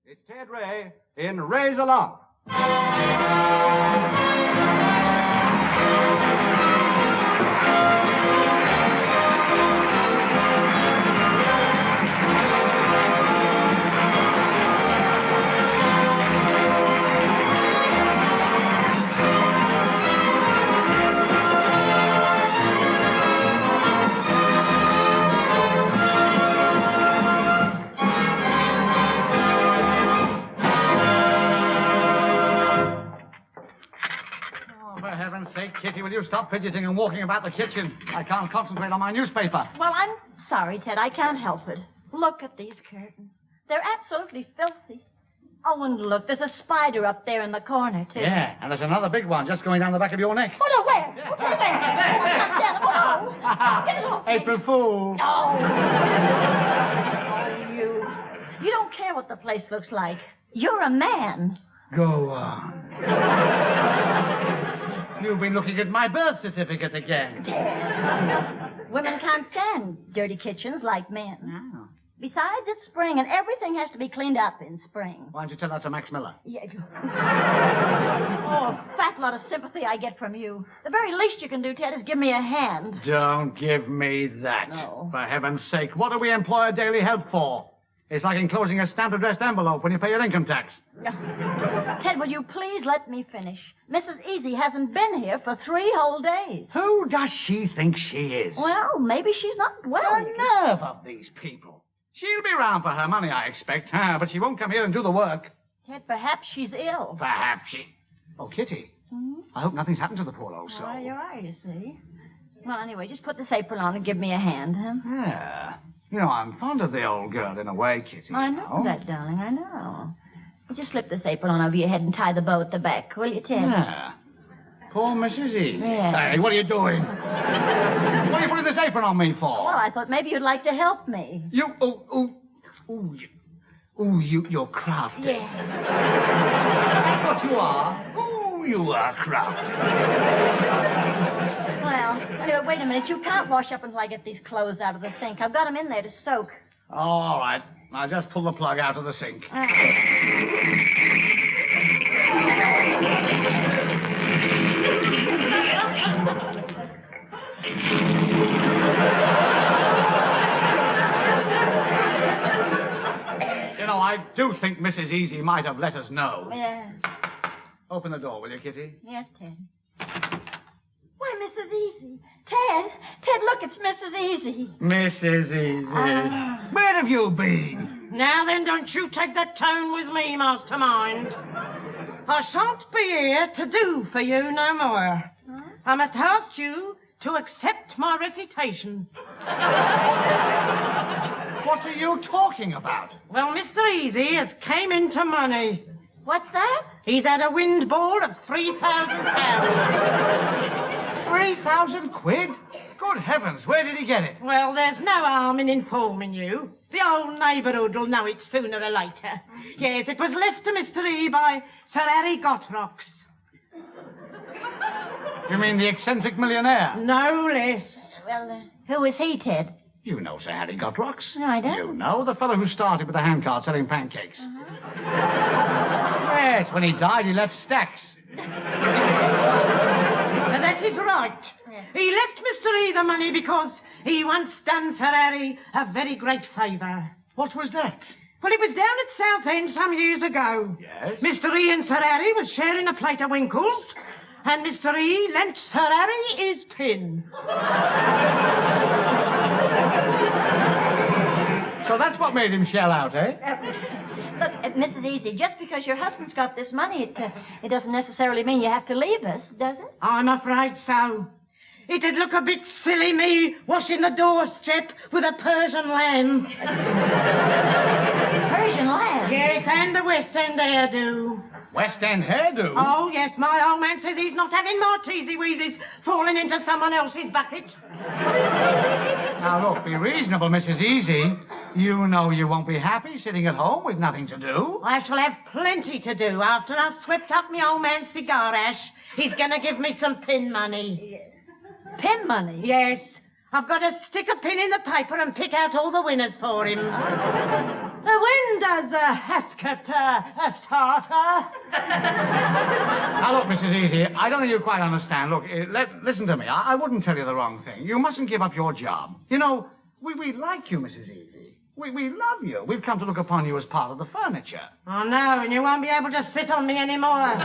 It's Ted Ray in Raise Along. Kitty, will you stop fidgeting and walking about the kitchen? I can't concentrate on my newspaper. Well, I'm sorry, Ted. I can't help it. Look at these curtains. They're absolutely filthy. Oh, and look, there's a spider up there in the corner, too. Yeah, and there's another big one just going down the back of your neck. Oh, no, where? Oh, Ted, where? Oh, I can't stand it. Oh, no. Get it off me. April Fool. Oh. Oh, you don't care what the place looks like. You're a man. Go on. You've been looking at my birth certificate again. Women can't stand dirty kitchens like men. Oh. Besides, it's spring, and everything has to be cleaned up in spring. Why don't you tell that to Max Miller? Yeah. Oh, a fat lot of sympathy I get from you. The very least you can do, Ted, is give me a hand. Don't give me that. No. For heaven's sake, what do we employ daily help for? It's like enclosing a stamp-addressed envelope when you pay your income tax. Ted, will you please let me finish? Mrs. Easy hasn't been here for 3 whole days. Who does she think she is? Well, maybe she's not well. The nerve of these people. She'll be round for her money, I expect, but she won't come here and do the work. Ted, perhaps she's ill. Perhaps she... Oh, Kitty. Hmm? I hope nothing's happened to the poor old soul. Oh, you're right, you see. Well, anyway, just put this apron on and give me a hand, huh? Yeah. You know, I'm fond of the old girl in a way, Kitty. I know that, darling, I know. You just slip this apron on over your head and tie the bow at the back, will you, Ted? Yeah. Poor Mrs. E. Yeah. Hey, what are you doing? What are you putting this apron on me for? Well, I thought maybe you'd like to help me. You're crafty. Yeah. That's what you are. Ooh, you are crafty. Well, anyway, wait a minute. You can't wash up until I get these clothes out of the sink. I've got them in there to soak. All right. I'll just pull the plug out of the sink. You know, I do think Mrs. Easy might have let us know. Yeah. Open the door, will you, Kitty? Yes, Ted. Why, Mrs. Easy. Ted, look, it's Mrs. Easy. Mrs. Easy. Where have you been? Now then, don't you take that tone with me, mastermind. I shan't be here to do for you no more. Huh? I must ask you to accept my recitation. What are you talking about? Well, Mr. Easy has came into money. What's that? He's had a windfall of £3,000. 3,000 quid? Good heavens, where did he get it? Well, there's no harm in informing you. The old neighbourhood will know it sooner or later. Yes, it was left to Mr. E by Sir Harry Gottrocks. You mean the eccentric millionaire? No less. Well, who is he, Ted? You know Sir Harry Gottrocks. No, I don't. You know, the fellow who started with the handcart selling pancakes. Yes, when he died, he left stacks. That is right. Yeah. He left Mr. E the money because he once done Sir Harry a very great favour. What was that? Well, it was down at Southend some years ago. Yes? Mr. E and Sir Harry was sharing a plate of winkles, and Mr. E lent Sir Harry his pin. So that's what made him shell out, eh? Look, Mrs. Easy, just because your husband's got this money, it doesn't necessarily mean you have to leave us, does it? I'm afraid so. It'd look a bit silly, me washing the doorstep with a Persian lamb. Persian lamb? Yes, and a West End hairdo. West End hairdo? Oh, yes, my old man says he's not having more teasy-weezies falling into someone else's bucket. Now, look, be reasonable, Mrs. Easy. You know you won't be happy sitting at home with nothing to do. I shall have plenty to do after I've swept up my old man's cigar ash. He's going to give me some pin money. Pin money? Yes. I've got to stick a pin in the paper and pick out all the winners for him. When does Heskett starter? Now, look, Mrs. Easy, I don't think you quite understand. Look, listen to me. I wouldn't tell you the wrong thing. You mustn't give up your job. You know, we like you, Mrs. Easy. We love you. We've come to look upon you as part of the furniture. Oh, no, and you won't be able to sit on me anymore.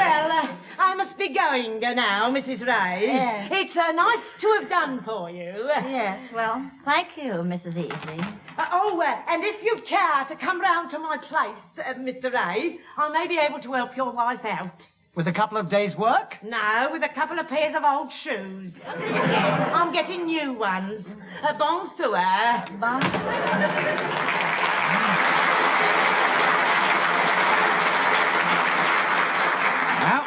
Well, I must be going now, Mrs. Ray. Yes. It's nice to have done for you. Yes, well, thank you, Mrs. Easy. And if you care to come round to my place, Mr. Ray, I may be able to help your wife out. With a couple of days' work? No, with a couple of pairs of old shoes. Yes, I'm getting new ones. Bonsoir. Bon. Well,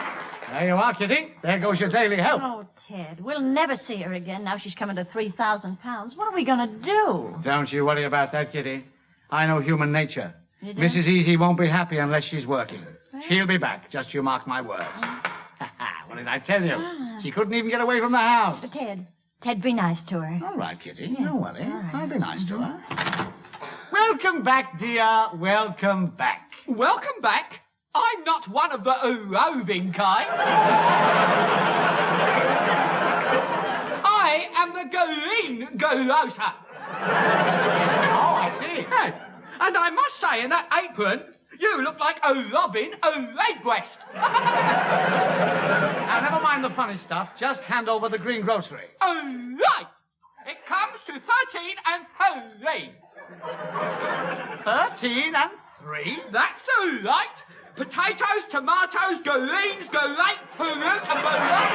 there you are, Kitty. There goes your daily help. Oh, Ted, we'll never see her again now she's coming to 3,000 pounds. What are we going to do? Don't you worry about that, Kitty. I know human nature. You do? Mrs. Easy won't be happy unless she's working. She'll be back, just you mark my words. What did I tell you? She couldn't even get away from the house. But Ted, be nice to her. All right, Kitty. Don't worry. right. I'll be nice to her. Welcome back, dear. Welcome back. Welcome back. I'm not one of the roving kind. I am the green grocer. Oh, I see. Hey, and I must say, in that apron, you look like a robin, a redbreast. Now, never mind the funny stuff. Just hand over the green grocery. All right. It comes to 13 and 3. 13 and 3? That's all right. Potatoes, tomatoes, greens, grape, fruit, and bouillon.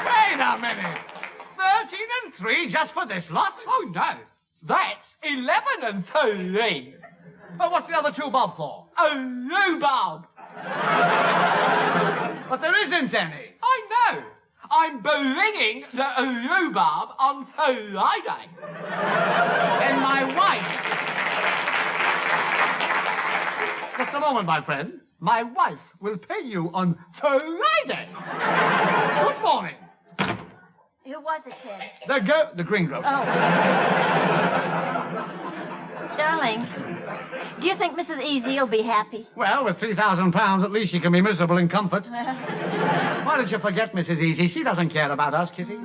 Wait a minute. 13 and 3 just for this lot? Oh, no. That's 11 and 3. But what's the other 2 bob for? A rhubarb. But there isn't any. I know. I'm bringing the rhubarb on Friday. Then my wife... Just a moment, my friend. My wife will pay you on Friday. Good morning. Who was it, Ted? The green grocer. Oh. Darling, do you think Mrs. Easy will be happy? Well, with £3,000, at least she can be miserable in comfort. Why don't you forget Mrs. Easy? She doesn't care about us, Kitty.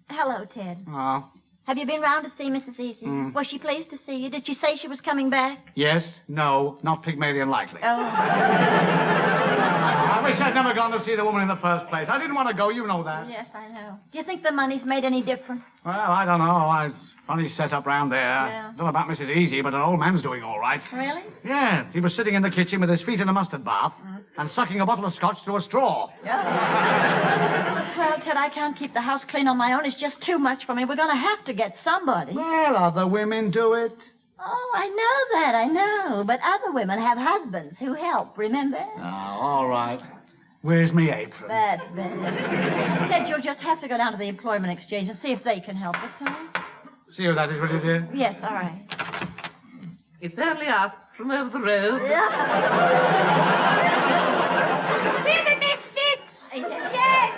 Hello, Ted. Oh, Have you been round to see Mrs. Easy? Was she pleased to see you? Did she say she was coming back? yes, no, not Pygmalion likely. Oh. I wish I'd never gone to see the woman in the first place. I didn't want to go, you know that. Yes, I know. Do you think the money's made any difference? Well, I don't know. Funny setup round there. Yeah. Don't know about Mrs. Easy, but an old man's doing all right. Really? Yeah, he was sitting in the kitchen with his feet in a mustard bath and sucking a bottle of scotch through a straw. Well, Ted, I can't keep the house clean on my own. It's just too much for me. We're going to have to get somebody. Well, other women do it. Oh, I know that, I know. But other women have husbands who help, remember? Oh, all right. Where's me apron? That's better. Ted, you'll just have to go down to the employment exchange and see if they can help us, huh? See who that is, will you, dear? Yes, all right. It's only us from over the road. We're the misfits! Yes.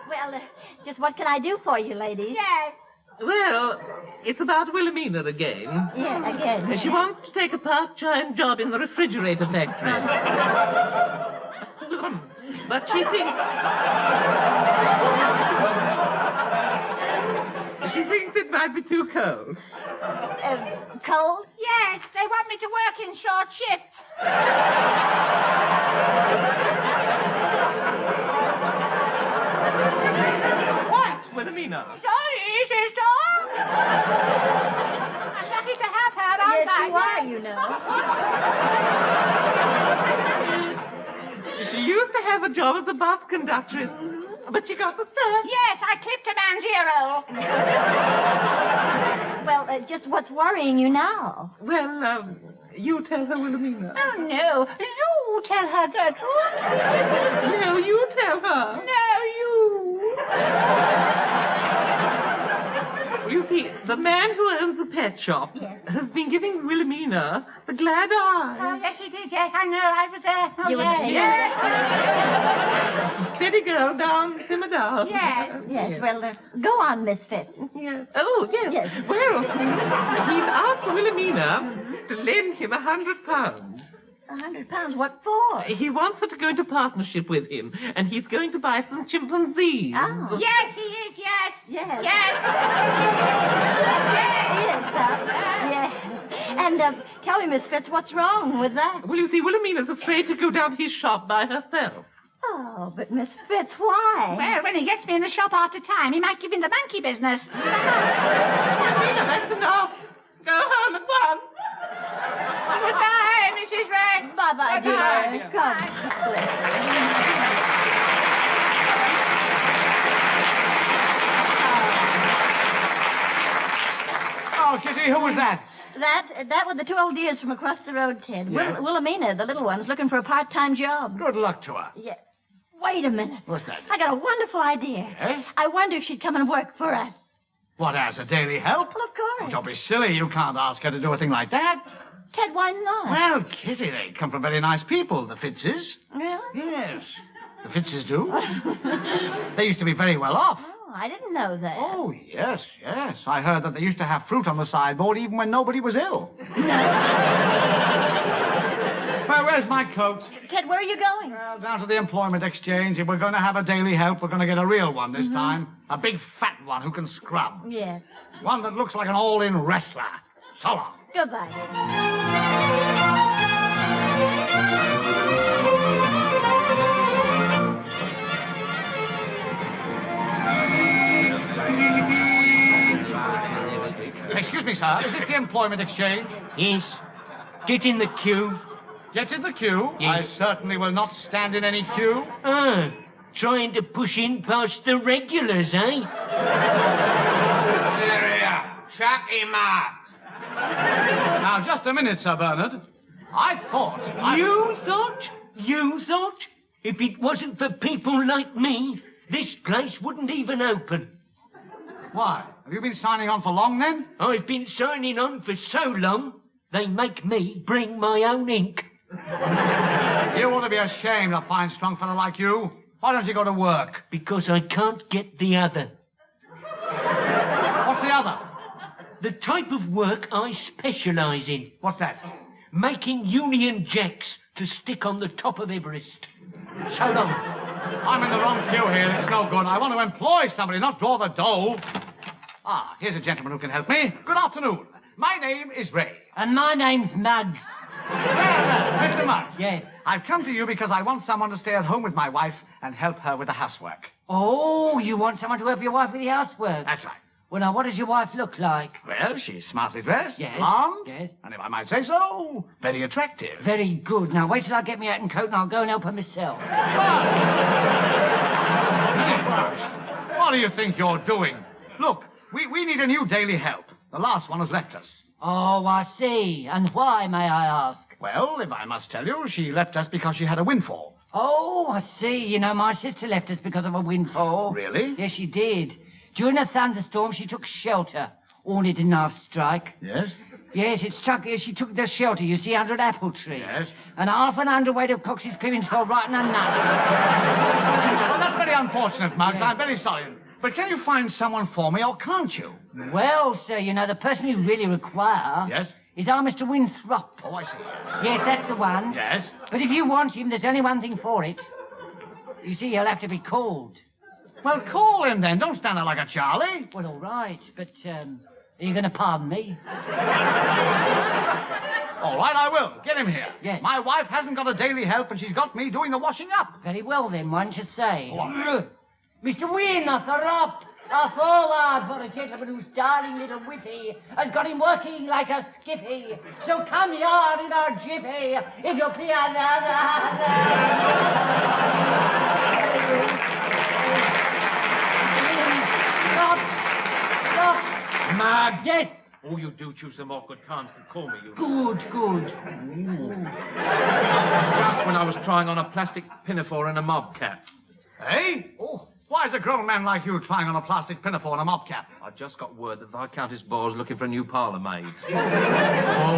Well, just what can I do for you, ladies? Yes. Well, it's about Wilhelmina again. Yeah, again. She wants to take a part-time job in the refrigerator factory. But she thinks... She thinks it might be too cold. Cold? Yes, they want me to work in short shifts. What, Wilhelmina? Sorry, sister. I'm lucky to have her, aren't Yes, I? you are, you know. She used to have a job as a bus conductor, but she got the sack. Yes, I clipped a man's ear roll. Well, just what's worrying you now? Well, you tell her, Wilhelmina. Oh, no. You tell her, Gertrude. No, you tell her. No, you. you see, the man who owns the pet shop has been giving Wilhelmina the glad eye. Oh, yes, he did, yes, I know, I was there. Oh, You were yes. there. Steady, girl, down, simmer down. Yes, yes. Well, go on, Miss Fitz. Yes. Oh, yes. Yes. Well, he's asked Wilhelmina to lend him £100. £100. What for? He wants her to go into partnership with him, and he's going to buy some chimpanzees. Oh. Yes, he is, yes. Yes. Yes. Yes. And tell me, Miss Fitz, what's wrong with that? Well, you see, Wilhelmina's afraid to go down to his shop by herself. Oh, but Miss Fitz, why? Well, when he gets me in the shop after time, he might give in the monkey business. Wilhelmina, that's enough. Go home at once. Goodbye, Mrs. Ray. Bye-bye, dear. God bless Oh, Kitty, who was that? That were the two old dears from across the road, Ted. Yeah? Wilhelmina, the little one's looking for a part-time job. Good luck to her. Yeah. Wait a minute. What's that? I got a wonderful idea. Eh? I wonder if she'd come and work for us. What, as a daily help? Well, of Oh, course. don't be silly. You can't ask her to do a thing like that. Ted, why not? Well, Kitty, they come from very nice people, the Fitzes. Really? Yes. The Fitzes do. They used to be very well off. Oh, I didn't know that. Oh, yes, yes. I heard that they used to have fruit on the sideboard even when nobody was ill. Well, where's my coat? Ted, where are you going? Well, down to the employment exchange. If we're going to have a daily help, we're going to get a real one this time. A big fat one who can scrub. Yes. One that looks like an all-in wrestler. So long. Goodbye. Excuse me, sir. Is this the employment exchange? Yes. Get in the queue. Get in the queue. Yes. I certainly will not stand in any queue. Ah, trying to push in past the regulars, eh? Here, chuck him out. Now, just a minute, Sir Bernard. I thought... You thought? You thought? If it wasn't for people like me, this place wouldn't even open. Why? Have you been signing on for long, then? I've been signing on for so long, they make me bring my own ink. You ought to be ashamed, a fine, strong fellow like you. Why don't you go to work? Because I can't get the other. What's the other? The type of work I specialise in. What's that? Making Union Jacks to stick on the top of Everest. So long. I'm in the wrong queue here. It's no good. I want to employ somebody, not draw the dole. Ah, here's a gentleman who can help me. Good afternoon. My name is Ray. And my name's Muggs. Mr. Muggs. Yes. I've come to you because I want someone to stay at home with my wife and help her with the housework. Oh, you want someone to help your wife with the housework? That's right. Well, now, what does your wife look like? Well, she's smartly dressed, Yes, blonde, yes. and if I might say so, very attractive. Very good. Now, wait till I get me hat and coat and I'll go and help her myself. Mrs. Muggs, what do you think you're doing? Look, we need a new daily help. The last one has left us. Oh, I see. And why, may I ask? Well, if I must tell you, she left us because she had a windfall. Oh, I see. You know, my sister left us because of a windfall. Really? Yes, she did. During a thunderstorm, she took shelter. Only didn't half strike. Yes? Yes, it struck her. She took the shelter, you see, under an apple tree. Yes. And half an hundredweight of Cox's clearings fell right in her nut. Well, that's very unfortunate, Muggs. I'm very sorry. But can you find someone for me, or can't you? Well, sir, you know, the person you really require... Yes? Is our Mr. Winthrop. Oh, I see. Yes, that's the one. Yes? But if you want him, there's only one thing for it. You see, he'll have to be called. Well, call him then. Don't stand there like a Charlie. Well, all right, but, are you going to pardon me? All right, I will. Get him here. Yes. My wife hasn't got a daily help, and she's got me doing the washing up. Very well, then, why don't you say? Go on. Mr. Winthrop, a forward for a gentleman whose darling little whippy has got him working like a skippy. So come here in a jiffy, if you please. Stop! Mug! Yes! Oh, you do choose some awkward times to call me, you know. Good, good. Just when I was trying on a plastic pinafore and a mob cap. Hey? Oh, Why is a grown man like you trying on a plastic pinafore and a mop cap? I just got word that Viscountess Boyle's looking for a new parlour maid.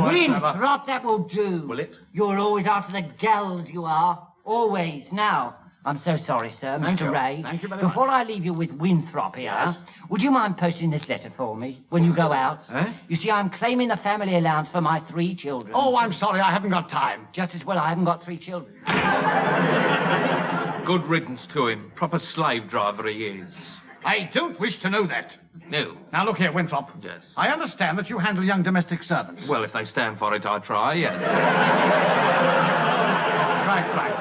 Winthrop, that will do. Will it? You're always after the gals, you are. Always. Now, I'm so sorry, sir, Thank Mr. you. Ray. Thank you very much. Before I leave you with Winthrop here, Yes? would you mind posting this letter for me when you go out? Eh? You see, I'm claiming the family allowance for my 3 children. Oh, I'm sorry, I haven't got time. Just as well I haven't got 3 children. Good riddance to him. Proper slave driver he is. I don't wish to know that. No. Now, look here, Winthrop. Yes. I understand that you handle young domestic servants. Well, if they stand for it, I try, yes. Right.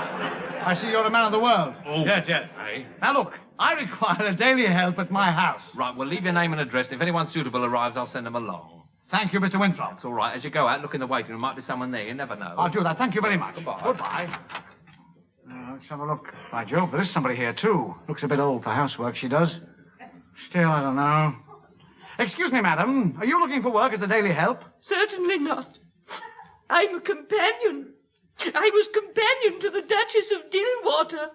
I see you're a man of the world. Oh. Yes. Hey? Now, look, I require a daily help at my house. Right, well, leave your name and address. If anyone suitable arrives, I'll send them along. Thank you, Mr. Winthrop. It's all right. As you go out, look in the waiting room. Might be someone there. You never know. I'll do that. Thank you very much. Goodbye. Goodbye. Let's have a look. By Jove, there is somebody here, too. Looks a bit old for housework, she does. Still, I don't know. Excuse me, madam. Are you looking for work as a daily help? Certainly not. I'm a companion. I was companion to the Duchess of Dillwater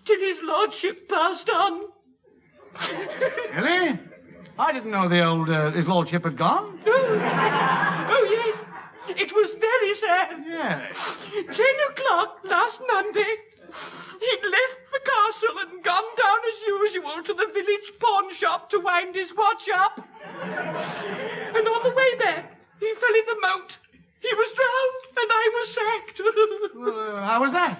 till his lordship passed on. Really? I didn't know his lordship had gone. Oh, yes. It was very sad. Yes. 10 o'clock last Monday. He'd left the castle and gone down as usual to the village pawn shop to wind his watch up. And on the way back, he fell in the moat. He was drowned, and I was sacked. How was that?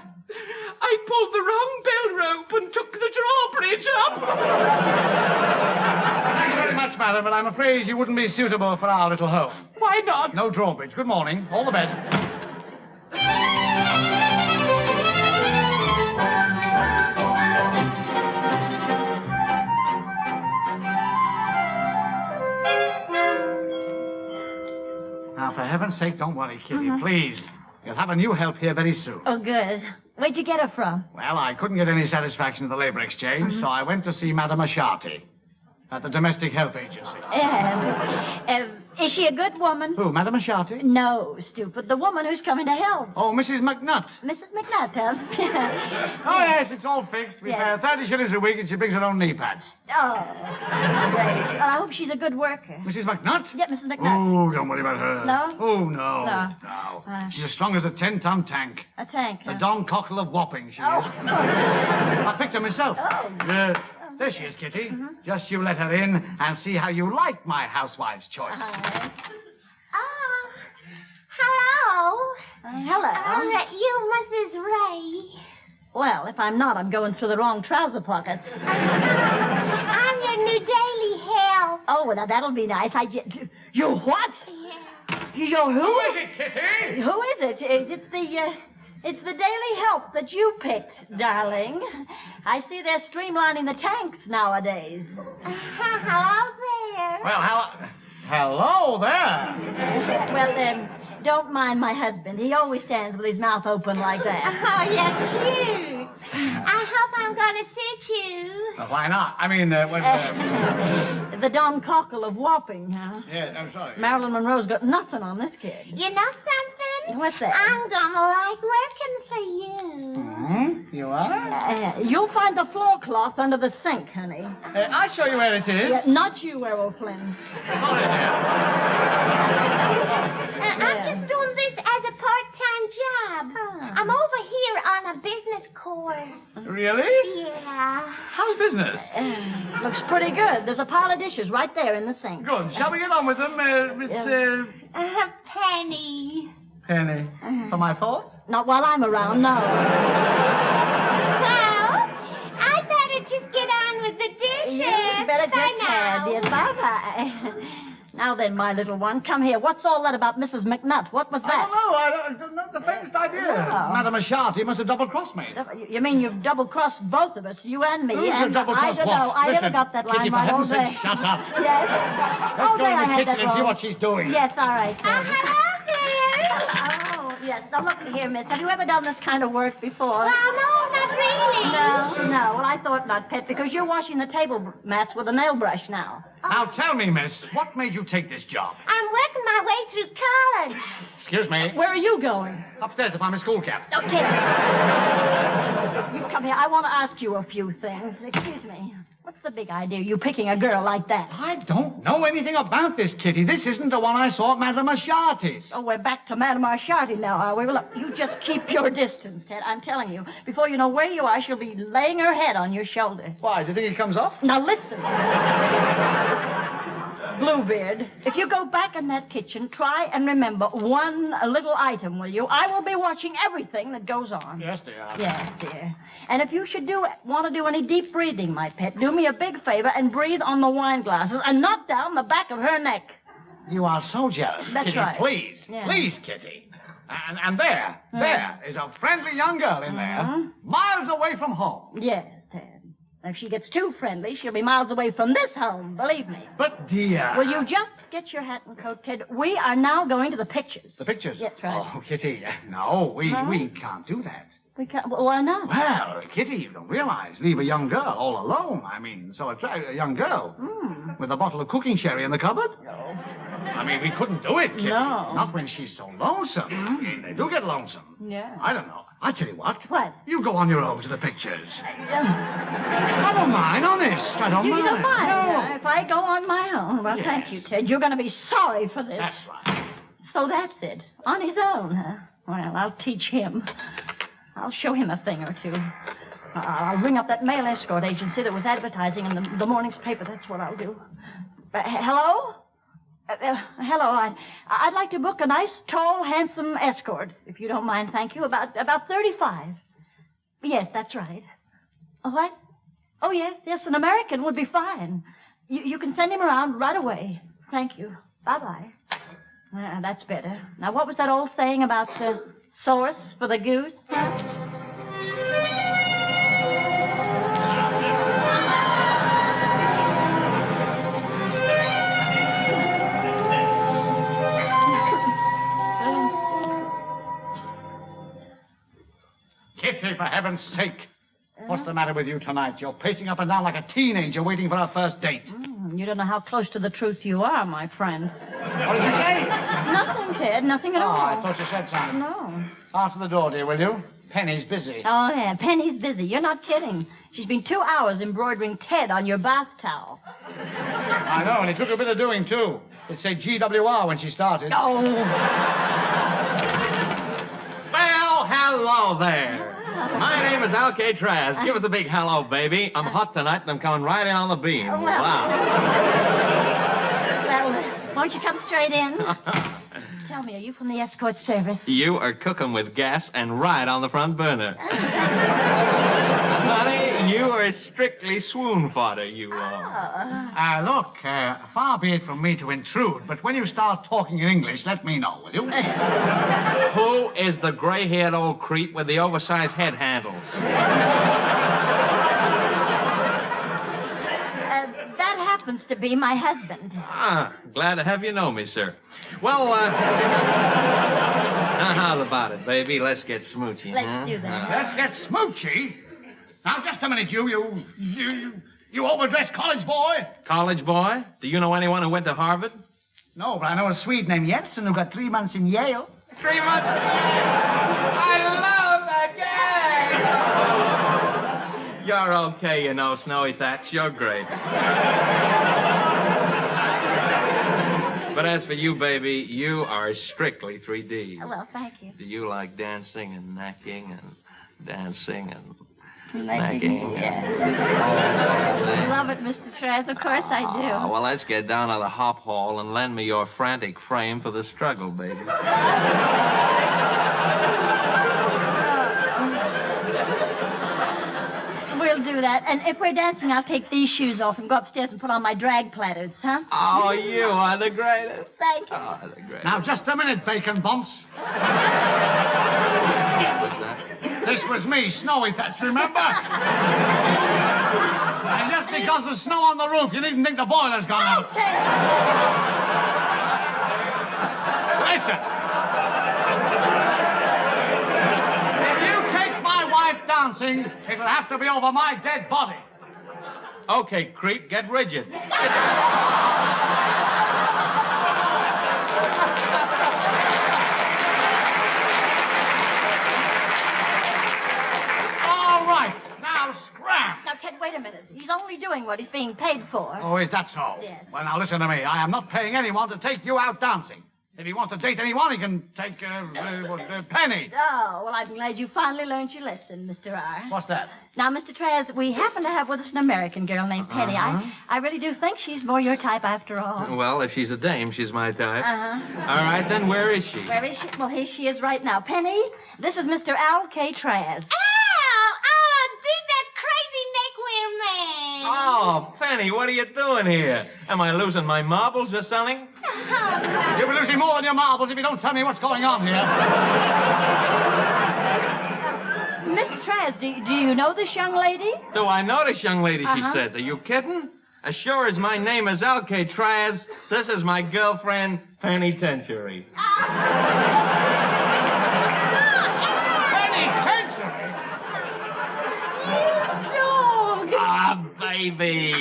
I pulled the wrong bell rope and took the drawbridge up. Thank you very much, madam, but I'm afraid you wouldn't be suitable for our little home. Why not? No drawbridge. Good morning. All the best. Now, for heaven's sake, don't worry, Kitty, please. You'll have a new help here very soon. Oh, good. Where'd you get her from? Well, I couldn't get any satisfaction at the labor exchange, so I went to see Madame Asharti at the Domestic Help Agency. Yes. Is she a good woman? Who, Madame Asharti? No, stupid. The woman who's coming to help. Oh, Mrs. McNutt. Mrs. McNutt, huh? Oh, yes, it's all fixed. We pay her Yes. 30 shillings a week and she brings her own knee pads. Oh, great. Well, I hope she's a good worker. Mrs. McNutt? Yeah, Mrs. McNutt. Oh, don't worry about her. No? Oh, no. No. She's as strong as a 10-ton tank. A tank, The huh? Don Cockle of Wapping, she Oh. is. I picked her myself. Oh. Yeah. There she is, Kitty. Just you let her in and see how you like my housewife's choice. Hello. Hello. You, Mrs. Ray. Well, if I'm not, I'm going through the wrong trouser pockets. I'm your new daily help. Oh, well, now, that'll be nice. You what? Yeah. You're who? Who is it, Kitty? Who is it? It's the daily help that you picked, darling. I see they're streamlining the tanks nowadays. Hello there. Well, hello there. Well, don't mind my husband. He always stands with his mouth open like that. Oh, you're cute. I hope I'm going to suit you. Well, why not? I mean, The Don Cockle of Wapping, huh? Yeah, I'm sorry. Marilyn Monroe's got nothing on this kid. You know something? What's that? I'm going to like working for you. You are? You'll find the floor cloth under the sink, honey. I'll show you where it is. Yeah, not you, Errol Flynn. I'm just doing this as a part-time job. I'm over here on a business course. Really? Yeah. How's business? Looks pretty good. There's a pile of dishes right there in the sink. Good. Shall we get on with them? Penny. Penny. For my fault? Not while I'm around, no. Well, I better just get on with the dishes. You better Bye just now. Yes, bye-bye. Now then, my little one, come here. What's all that about Mrs. McNutt? What was I that? don't know the faintest idea. No. Madame Asharti must have double-crossed me. You mean you've double-crossed both of us, you and me? Who's and a double-crossed I don't know. what? I never Listen, got that line Kitty, for right all heaven's sake, day. shut up. Yes. Let's all go day in I the had kitchen that and see wrong. what she's doing. Yes, all right. Hello there. Oh, yes. Now, look here, miss. Have you ever done this kind of work before? Well, no, not training. No. Well, I thought not, Pet, because you're washing the table mats with a nail brush now. Now tell me, miss, what made you take this job? I'm working my way through college. Excuse me. Where are you going? Upstairs to find my school cap. Okay. You come here. I want to ask you a few things. Excuse me. What's the big idea, you picking a girl like that? I don't know anything about this, Kitty. This isn't the one I saw at Madame Asciati's. Oh, we're back to Madame Asciati now, are we? Well, look, you just keep your distance, Ted. I'm telling you. Before you know where you are, she'll be laying her head on your shoulder. Why, do you think it comes off? Now, listen. Bluebeard, if you go back in that kitchen, try and remember one little item, will you? I will be watching everything that goes on. Yes, dear. Yes, dear. And if you should want to do any deep breathing, my pet, do me a big favor and breathe on the wine glasses and not down the back of her neck. You are so jealous, That's Kitty. right. Please, Yeah. please, Kitty. And there is a friendly young girl in there, miles away from home. Yes, Ted. And if she gets too friendly, she'll be miles away from this home, believe me. But, dear... Will you just get your hat and coat, Ted? We are now going to the pictures. The pictures? Yes, right. Oh, Kitty, no, we can't do that. We can't. Why not? Well, Kitty, you don't realize. Leave a young girl all alone. I mean, so a young girl. With a bottle of cooking sherry in the cupboard? No. I mean, we couldn't do it, Kitty. No. Not when she's so lonesome. They do get lonesome. Yeah. I don't know. I tell you what. What? You go on your own to the pictures. I don't mind, honest. I don't You mind. don't mind? No. If I go on my own. Well, thank you, Ted. You're going to be sorry for this. That's right. So that's it. On his own, huh? Well, I'll teach him. I'll show him a thing or two. I'll ring up that male escort agency that was advertising in the morning's paper. That's what I'll do. Hello? Hello. I'd like to book a nice, tall, handsome escort, if you don't mind, thank you. About 35. Yes, that's right. What? Oh, yes, an American would be fine. You can send him around right away. Thank you. Bye-bye. That's better. Now, what was that old saying about sauce for the goose? Kitty, for heaven's sake. What's the matter with you tonight? You're pacing up and down like a teenager waiting for our first date. You don't know how close to the truth you are, my friend. What did you say? Nothing, Ted. Nothing at all. I thought you said something. No. Answer the door, dear, will you? Penny's busy. Oh, yeah. Penny's busy. You're not kidding. She's been 2 hours embroidering Ted on your bath towel. I know, and it took a bit of doing, too. It said GWR when she started. Oh. Well, hello there. My name is Alcatraz. Give us a big hello, baby. I'm hot tonight, and I'm coming right in on the beam. Well. Wow. Well, won't you come straight in? Tell me, are you from the escort service? You are cooking with gas and right on the front burner. Honey, you are strictly swoon fodder, you are. Look, far be it from me to intrude, but when you start talking in English, let me know, will you? Who is the gray-haired old creep with the oversized head handles? That happens to be my husband. Ah, glad to have you know me, sir. Well, now how about it, baby? Let's get smoochy. Let's do that. Let's get smoochy? Now, just a minute, you overdressed college boy. College boy? Do you know anyone who went to Harvard? No, but I know a Swede named Jensen who got 3 months in Yale. 3 months in Yale! I love that guy! You're okay, you know, Snowy Thatch. You're great. But as for you, baby, you are strictly 3D. Well, thank you. Do you like dancing and necking and dancing and necking? Yeah. Love it, Mr. Traz. Of course I do. Well, let's get down to the hop hall and lend me your frantic frame for the struggle, baby. We'll do that. And if we're dancing, I'll take these shoes off and go upstairs and put on my drag platters, huh? Oh, you are the greatest. Thank you. Oh, the greatest. Now, just a minute, Bacon Bumps. What's that? This was me, Snowy Thatch, remember? And just because there's snow on the roof, you needn't think the boiler's gone out. Listen. If you take my wife dancing, dancing, it'll have to be over my dead body. Okay, creep, get rigid. All right, now scram. Now, Ted, wait a minute. He's only doing what he's being paid for. Oh, is that so? Yes. Well, now listen to me. I am not paying anyone to take you out dancing. If he wants to date anyone, he can take Penny. Oh, well, I'm glad you finally learned your lesson, Mr. R. What's that? Now, Mr. Traz, we happen to have with us an American girl named Penny. I really do think she's more your type after all. Well, if she's a dame, she's my type. Uh-huh. All right, then where is she? Where is she? Well, here she is right now. Penny, this is Mr. Al K. Traz. Dig that crazy neckwear man. Oh, Penny, what are you doing here? Am I losing my marbles or something? You'll be losing more than your marbles if you don't tell me what's going on here. Mr. Traz, do you know this young lady? Do I know this young lady, she says. Are you kidding? As sure as my name is Alcatraz, this is my girlfriend, Penitentiary. Penitentiary? Dog! Ah, baby.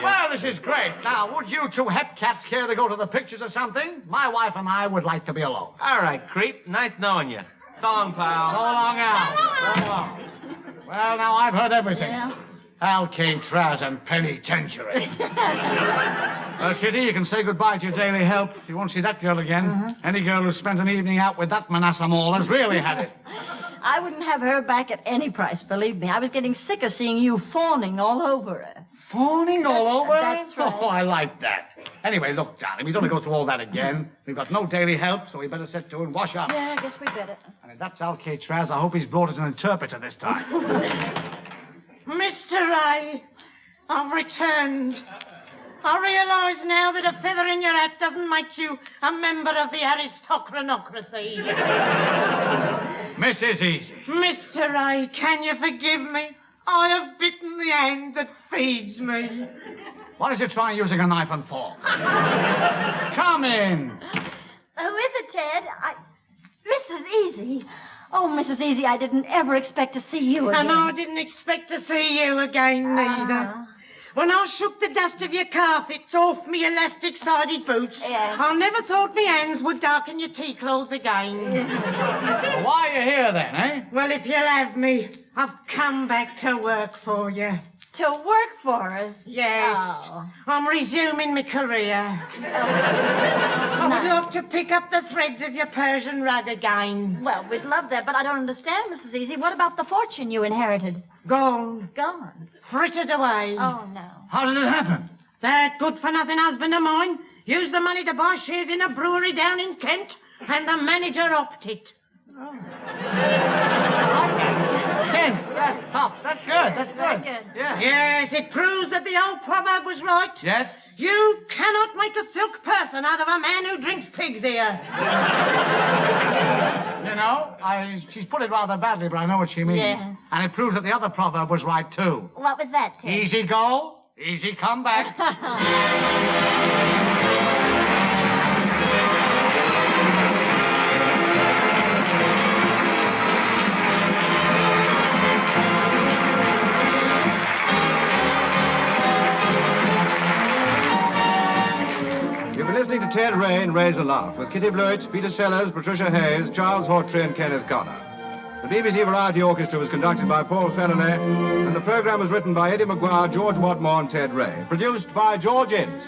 Well, this is great. Now, would you two hepcats care to go to the pictures or something? My wife and I would like to be alone. All right, creep. Nice knowing you. So long, pal. So long, Al. So long. Well, now, I've heard everything. Yeah. Alcatraz and Penitentiary. Well, Kitty, you can say goodbye to your daily help. You won't see that girl again. Any girl who spent an evening out with that Manasseh Mall has really had it. I wouldn't have her back at any price, believe me. I was getting sick of seeing you fawning all over her. Fawning all over her? That's right. Oh, I like that. Anyway, look, darling, we don't want to go through all that again. We've got no daily help, so we better set to and wash up. Yeah, I guess we better. And if that's Alcatraz, I hope he's brought us an interpreter this time. Mr. Ray, I've returned. I realise now that a feather in your hat doesn't make you a member of the aristocracy. Mrs. Easy. Mr. Ray, can you forgive me? I have bitten the hand that feeds me. Why don't you try using a knife and fork? Come in. Who is it, Ted? Mrs. Easy. Oh, Mrs. Easy, I didn't ever expect to see you again. And I didn't expect to see you again, neither. When I shook the dust of your carpets off me elastic-sided boots, I never thought my hands would darken your tea clothes again. Well, why are you here then, eh? Well, if you'll have me, I've come back to work for you. To work for us? Yes. Oh. I'm resuming my career. I would love to pick up the threads of your Persian rug again. Well, we'd love that, but I don't understand, Mrs. Easy. What about the fortune you inherited? Gone. Gone. Frittered away. Oh, no. How did it happen? That good-for-nothing husband of mine used the money to buy shares in a brewery down in Kent, and the manager upped it. Kent, that's tops. That's good. That's Very good. good. Yeah. Yes, it proves that the old proverb was right. Yes? You cannot make a silk person out of a man who drinks pig's ear. You know, she's put it rather badly, but I know what she means. Yeah. And it proves that the other proverb was right, too. What was that, Ted? Easy go, easy come back. You've been listening to Ted Ray in Raise a Laugh with Kitty Bluett, Peter Sellers, Patricia Hayes, Charles Hawtrey and Kenneth Connor. The BBC Variety Orchestra was conducted by Paul Fennelly, and the programme was written by Eddie Maguire, George Watmore and Ted Ray. Produced by George Ince.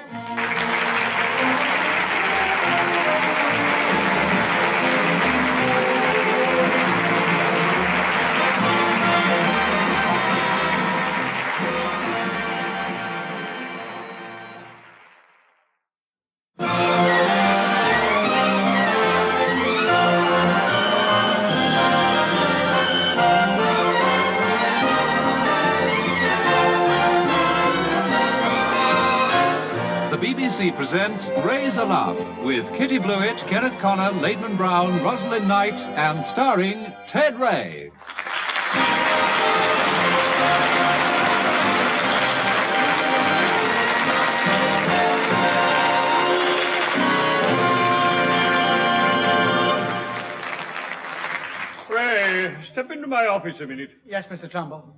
BBC presents Raise a Laugh with Kitty Bluett, Kenneth Connor, Laidman Brown, Rosalind Knight, and starring Ted Ray. Ray, step into my office a minute. Yes, Mr. Trumbull.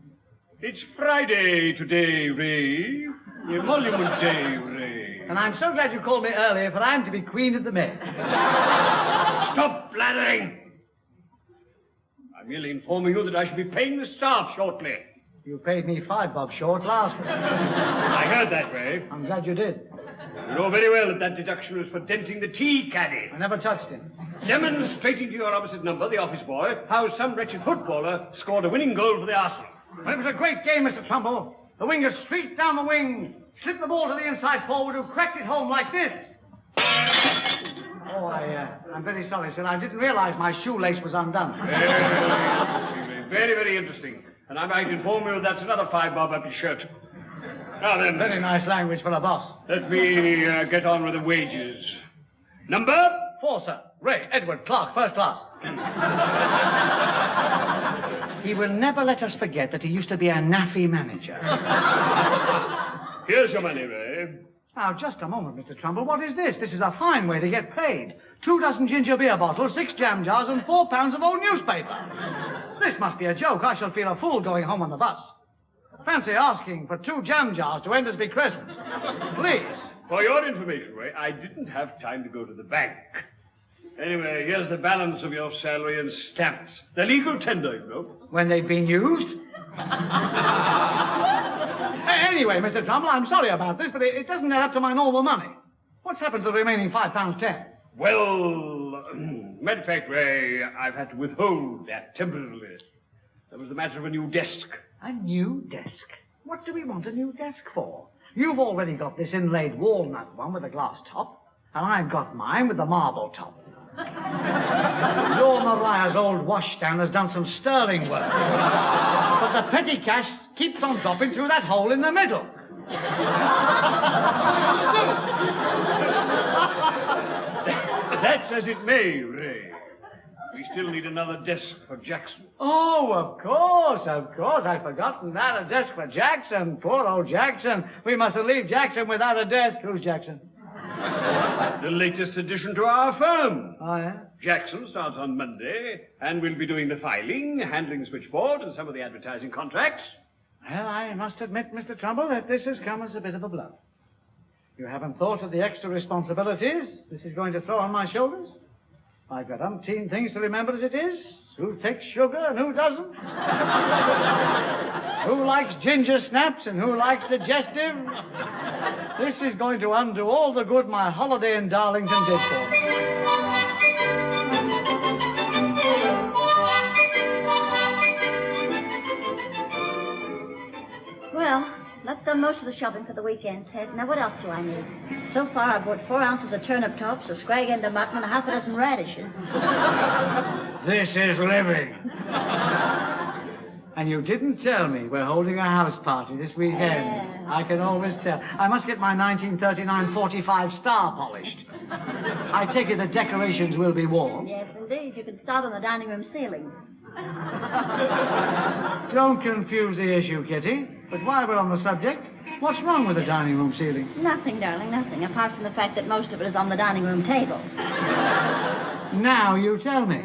It's Friday today, Ray. Emolument Day, Ray. And I'm so glad you called me earlier, for I'm to be Queen of the Med. Stop blathering! I'm merely informing you that I shall be paying the staff shortly. You paid me $5 short last week. I heard that, Ray. I'm glad you did. You know very well that that deduction was for denting the tea caddy. I never touched him. Demonstrating to your opposite number, the office boy, how some wretched footballer scored a winning goal for the Arsenal. Well, it was a great game, Mr. Trumbull. The winger streaked down the wing, slipped the ball to the inside forward, who cracked it home like this. Oh, I'm very sorry, sir. I didn't realize my shoelace was undone. Very, very interesting. And I might inform you that's another $5 up your shirt. Now then. Very nice language for a boss. Let me get on with the wages. Number? 4, sir. Ray, Edward, Clark, first class. He will never let us forget that he used to be a naffy manager. Here's your money, Ray. Now, just a moment, Mr. Trumbull. What is this? This is a fine way to get paid. 2 dozen ginger beer bottles, 6 jam jars, and 4 pounds of old newspaper. This must be a joke. I shall feel a fool going home on the bus. Fancy asking for 2 jam jars to Endersby Crescent. Please. For your information, Ray, I didn't have time to go to the bank. Anyway, here's the balance of your salary and stamps. The legal tender, you know. When they've been used? Anyway, Mr. Trumbull, I'm sorry about this, but it doesn't add up to my normal money. What's happened to the remaining £5.10? Well, matter of fact, Ray, I've had to withhold that temporarily. That was the matter of a new desk. A new desk? What do we want a new desk for? You've already got this inlaid walnut one with a glass top, and I've got mine with the marble top. Your Mariah's old washstand has done some sterling work. But the petty cash keeps on dropping through that hole in the middle. That's as it may, Ray. We still need another desk for Jackson. Oh, of course. I'd forgotten that. A desk for Jackson. Poor old Jackson. We mustn't leave Jackson without a desk. Who's Jackson? The latest addition to our firm. Oh, yeah? Jackson starts on Monday, and we'll be doing the filing, handling the switchboard, and some of the advertising contracts. Well, I must admit, Mr. Trumbull, that this has come as a bit of a blow. You haven't thought of the extra responsibilities this is going to throw on my shoulders? I've got umpteen things to remember as it is. Who takes sugar and who doesn't? Who likes ginger snaps and who likes digestive? This is going to undo all the good my holiday in Darlington did for me. Well, that's done most of the shopping for the weekend, Ted. Now, what else do I need? So far, I've bought 4 ounces of turnip tops, a scrag end of mutton, and half a dozen radishes. This is living. And you didn't tell me we're holding a house party this weekend. I can always tell. I must get my 1939-45 star polished. I take it the decorations will be warm. Yes, indeed. You can start on the dining room ceiling. Don't confuse the issue, Kitty. But while we're on the subject, what's wrong with the dining room ceiling? Nothing, darling, nothing, apart from the fact that most of it is on the dining room table. Now you tell me.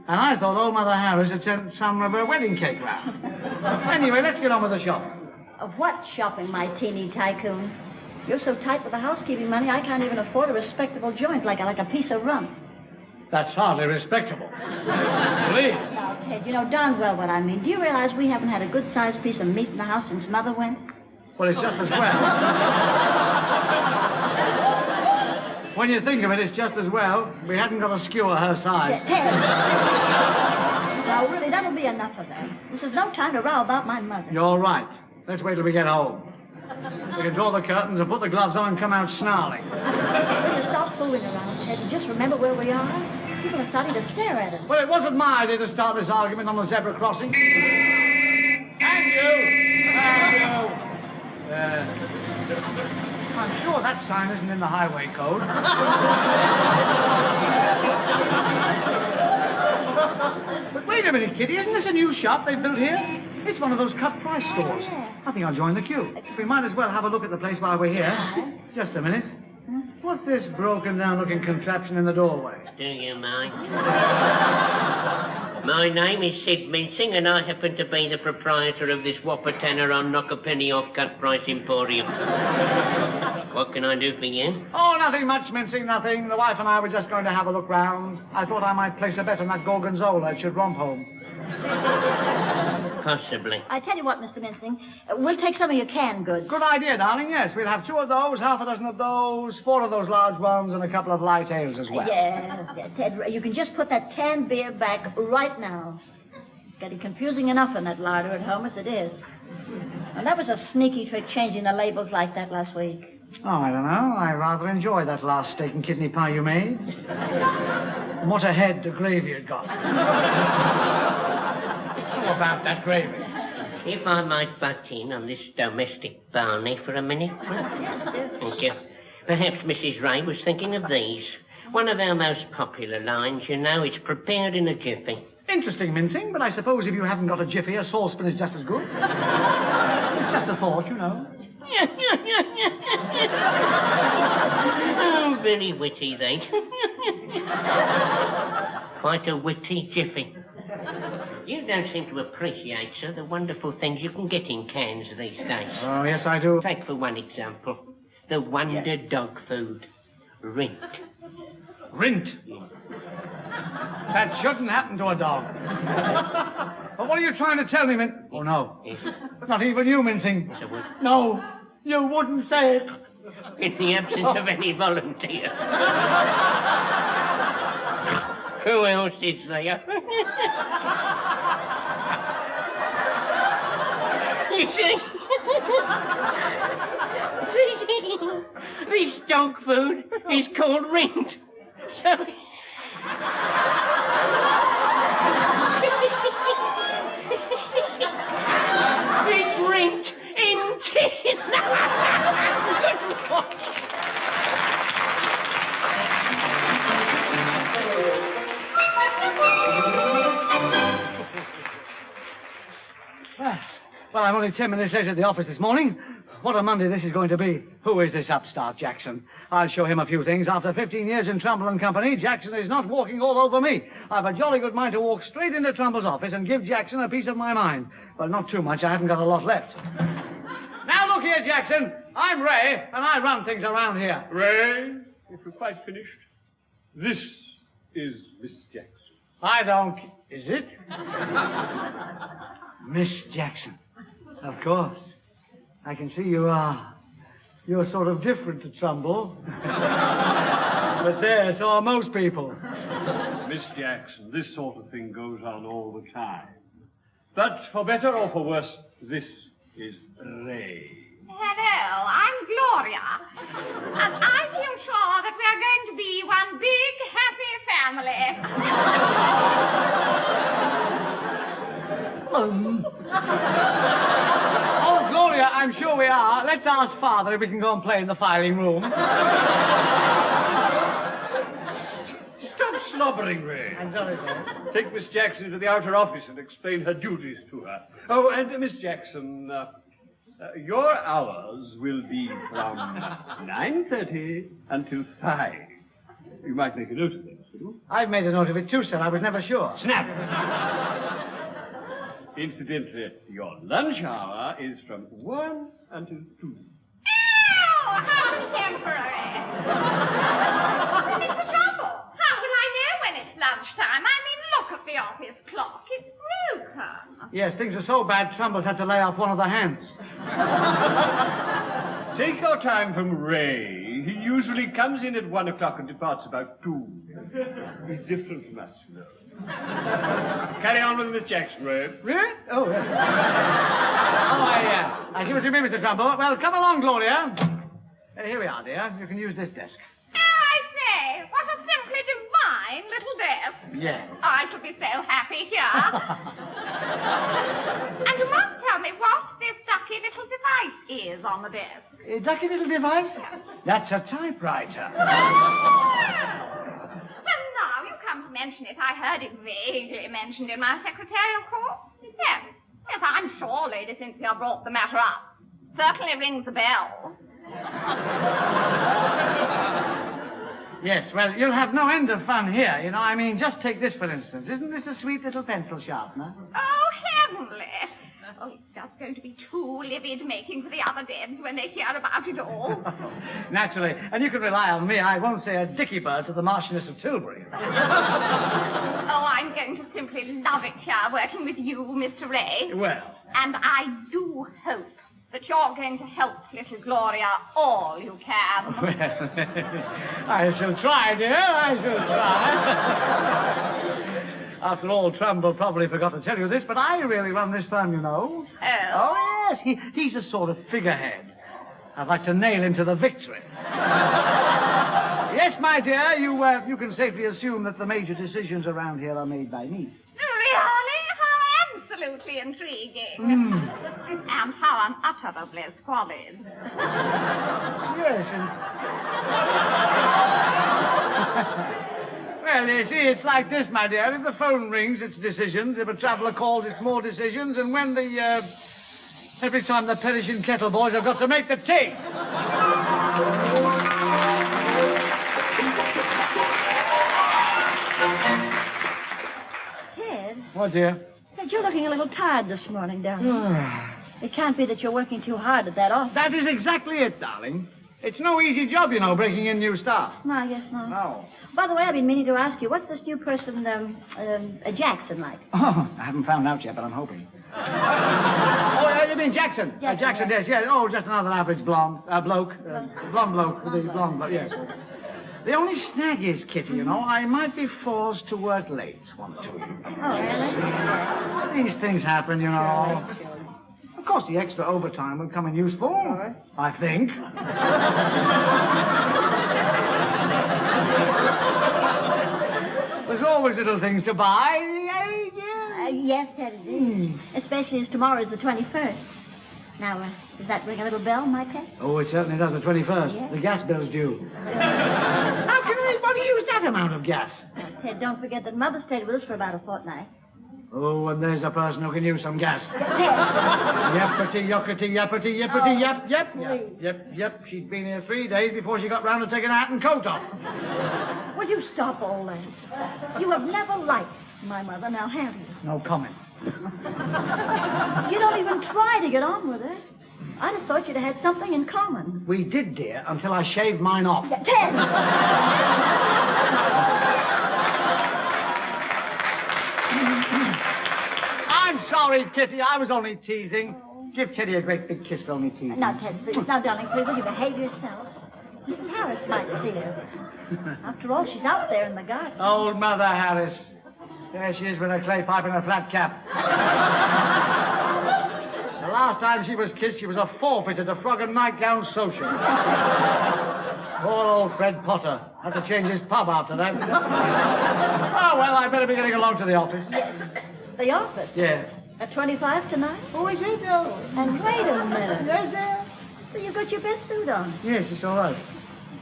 And I thought old Mother Harris had sent some of her wedding cake round. Anyway, let's get on with the shopping. Of what shopping, my teeny tycoon? You're so tight with the housekeeping money, I can't even afford a respectable joint like a piece of rum. That's hardly respectable. Please. Now, Ted, you know darn well what I mean. Do you realize we haven't had a good-sized piece of meat in the house since Mother went? Well, it's just as well. When you think of it, it's just as well. We hadn't got a skewer her size. Ted! Now, really, that'll be enough of that. This is no time to row about my mother. You're right. Let's wait till we get home. We can draw the curtains and put the gloves on and come out snarling. Will you stop fooling around, Ted, and just remember where we are? People are starting to stare at us. Well, it wasn't my idea to start this argument on the zebra crossing. And you! I'm sure that sign isn't in the highway code. But wait a minute, Kitty. Isn't this a new shop they've built here? It's one of those cut-price stores. I think I'll join the queue. We might as well have a look at the place while we're here. Just a minute. What's this broken-down-looking contraption in the doorway? Do you mind? My name is Sid Mincing, and I happen to be the proprietor of this whopper tenner on knock-a-penny-off cut-price emporium. What can I do for you? Oh, nothing much, Mincing, nothing. The wife and I were just going to have a look round. I thought I might place a bet on that gorgonzola. It should romp home. Possibly. I tell you what, Mr. Mincing, we'll take some of your canned goods. Good idea, darling, yes. We'll have 2 of those, half a dozen of those, 4 of those large ones, and a couple of light ales as well. Yeah, Ted, you can just put that canned beer back right now. It's getting confusing enough in that larder at home as it is. And that was a sneaky trick, changing the labels like that last week. Oh, I don't know. I rather enjoyed that last steak and kidney pie you made. And what a head the gravy had got. How about that gravy? If I might butt in on this domestic barney for a minute. Thank you. Perhaps Mrs. Ray was thinking of these. One of our most popular lines, you know, it's prepared in a jiffy. Interesting, Mincing, but I suppose if you haven't got a jiffy, a saucepan is just as good. It's just a thought, you know. Oh, very witty, they. Quite a witty jiffy. You don't seem to appreciate, sir, the wonderful things you can get in cans these days. Oh, yes, I do. Take for one example, the wonder dog food, Rint. Rint? That shouldn't happen to a dog. But what are you trying to tell me, Oh, no. Not even you, Mincing. No, you wouldn't say it. In the absence of any volunteers. Who else is there? You see? This dog food is called Rint. So... It's Rint in tin. Well, I'm only 10 minutes late at the office this morning. What a Monday this is going to be. Who is this upstart, Jackson? I'll show him a few things. After 15 years in Trumbull and Company, Jackson is not walking all over me. I've a jolly good mind to walk straight into Trumbull's office and give Jackson a piece of my mind. Well, not too much. I haven't got a lot left. Now, look here, Jackson. I'm Ray, and I run things around here. Ray, if you're quite finished, this is Miss Jackson. I don't... Is it? Miss Jackson. Of course. I can see you are. You're sort of different to Trumbull. But there, so are most people. Miss Jackson, this sort of thing goes on all the time. But for better or for worse, this is Ray. Hello, I'm Gloria. And I feel sure that we are going to be one big, happy family. Oh, Gloria, I'm sure we are. Let's ask Father if we can go and play in the filing room. Stop slobbering, Ray. I'm sorry, sir. Take Miss Jackson to the outer office and explain her duties to her. Oh, and Miss Jackson, your hours will be from 9:30 until 5. You might make a note of that, too. I've made a note of it, too, sir. I was never sure. Snap! Incidentally, your lunch hour is from 1 until 2. Oh, how contemporary. Mr. Trumbull, how will I know when it's lunchtime? I mean, look at the office clock. It's broken. Yes, things are so bad, Trumbull's had to lay off one of the hands. Take your time from Ray. He usually comes in at 1 o'clock and departs about 2. He's different from us, you know. Carry on with Miss Jackson, Ray. Really? Oh, yes. I see what you mean, Mr. Trumbull. Well, come along, Gloria. Here we are, dear. You can use this desk. Oh, I say, what a simply divine little desk. Yes. Oh, I shall be so happy here. And you must tell me what this ducky little device is on the desk. A ducky little device? That's a typewriter. And now you come to mention it, I heard it vaguely mentioned in my secretarial course. Yes, I'm sure Lady Cynthia brought the matter up. Certainly rings a bell. Yes, well, you'll have no end of fun here, you know. I mean, just take this, for instance. Isn't this a sweet little pencil sharpener? Oh, heavenly. Oh, it's just going to be too livid making for the other Debs when they hear about it all. Naturally. And you can rely on me. I won't say a dicky bird to the Marchioness of Tilbury. Oh, I'm going to simply love it here working with you, Mr. Ray. Well. And I do hope that you're going to help little Gloria all you can. Well, I shall try, dear. I shall try. After all, Trumbull probably forgot to tell you this, but I really run this firm, you know. Oh? Oh, yes. He's a sort of figurehead. I'd like to nail him to the victory. Yes, my dear, you can safely assume that the major decisions around here are made by me. Really? How absolutely intriguing. And how unutterably squalid. Yes, and... Well, you see, it's like this, my dear. If the phone rings, it's decisions. If a traveller calls, it's more decisions. And when every time the perishing kettle boys have got to make the tea. Ted? What, dear? Ted, you're looking a little tired this morning, darling. It can't be that you're working too hard at that office. That is exactly it, darling. It's no easy job, you know, breaking in new staff. No, yes, no. No. By the way, I've been meaning to ask you, what's this new person, Jackson, like? Oh, I haven't found out yet, but I'm hoping. Oh, you mean Jackson? Jackson, yes. Oh, just another average blonde bloke. Blonde bloke with a blonde bloke, yes. The only snag is, Kitty, you know, I might be forced to work late one or two evenings. Oh, really? These things happen, you know. Of course, the extra overtime would come in useful, I think. There's always little things to buy. Yes, Ted, it is. Especially as tomorrow is the 21st. Now, does that ring a little bell, my pet? Oh, it certainly does, the 21st. Yes. The gas bill's due. How can anybody use that amount of gas? Now, Ted, don't forget that Mother stayed with us for about a fortnight. Oh, and there's a person who can use some gas. Ted! Yappity, yockety, yappity, yippity, Oh, yep. She's been here 3 days before she got round to taking her hat and coat off. Will you stop all that? You have never liked my mother, now have you? No comment. You don't even try to get on with her. I'd have thought you'd have had something in common. We did, dear, until I shaved mine off. Ted! I'm sorry, Kitty. I was only teasing. Give Teddy a great big kiss for only teasing. Now, Ted, please. Now, darling, please, will you behave yourself? Mrs. Harris might see us. After all, she's out there in the garden. Old Mother Harris. There she is with her clay pipe and her flat cap. The last time she was kissed, she was a forfeit at a frog and nightgown social. Poor old Fred Potter. Had to change his pub after that. Oh, well, I better be getting along to the office. The office? Yeah. At 25 tonight? Oh, is it? Oh. And wait a minute. Yes, dear. So you've got your best suit on. Yes, it's all right.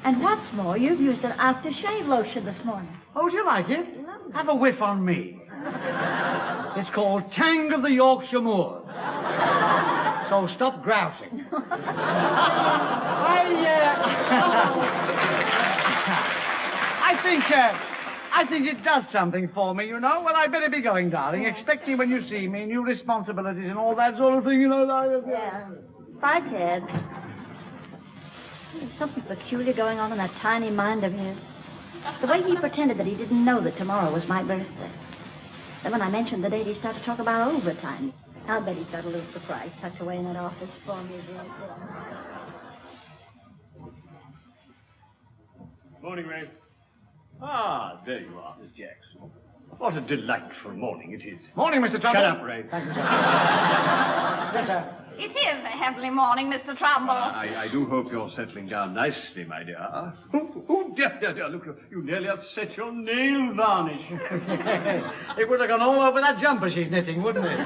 And what's more, you've used an aftershave lotion this morning. Oh, do you like it? Have a whiff on me. It's called Tang of the Yorkshire Moors. So stop grousing. I think it does something for me, you know. Well, I better be going, darling. Expect me when you see me, new responsibilities and all that sort of thing, you know. Yeah. Bye, Ted. There's something peculiar going on in that tiny mind of his. The way he pretended that he didn't know that tomorrow was my birthday. Then when I mentioned the date, he started to talk about overtime. I'll bet he's got a little surprise tucked away in that office for me. Morning, Ray. Ah, there you are, Miss Jackson. What a delightful morning it is. Morning, Mr. Trumbull. Shut up, Ray. Thank you, sir. Yes, sir. It is a heavenly morning, Mr. Trumbull. I do hope you're settling down nicely, my dear. Oh, dear, look, you nearly upset your nail varnish. It would have gone all over that jumper she's knitting, wouldn't it?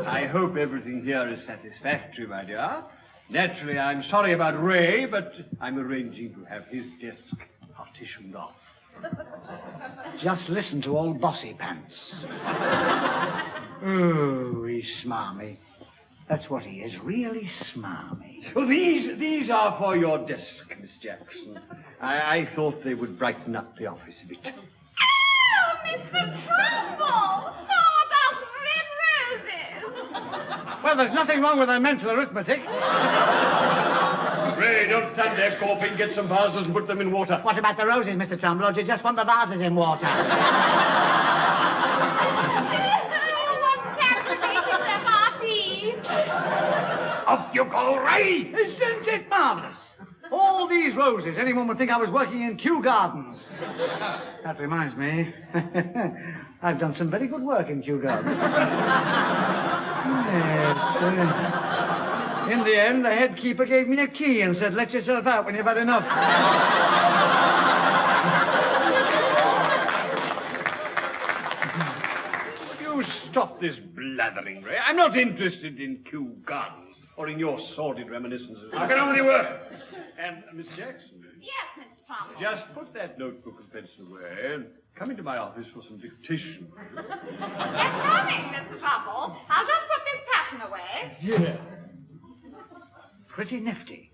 I hope everything here is satisfactory, my dear. Naturally, I'm sorry about Ray, but I'm arranging to have his desk partitioned off. Just listen to old Bossy Pants. Ooh, he's smarmy. That's what he is, really smarmy. Oh, these are for your desk, Miss Jackson. I thought they would brighten up the office a bit. Oh, Mr. Trumbull! 4,000 red roses! Well, there's nothing wrong with her mental arithmetic. Ray, don't stand there gawping. Get some vases and put them in water. What about the roses, Mr. Trumbull, or do you just want the vases in water? Off you go, Ray! Isn't it marvelous? All these roses, anyone would think I was working in Kew Gardens. That reminds me, I've done some very good work in Kew Gardens. Yes. In the end, the head keeper gave me a key and said, let yourself out when you've had enough. You stop this blathering, Ray. I'm not interested in Kew Gardens or in your sordid reminiscences. I can only work. And, Miss Jackson. Yes, Mr. Trumbull. Just put that notebook and pencil away and come into my office for some dictation. Yes, coming, Mr. Trumbull. I'll just put this pattern away. Yeah. Pretty nifty.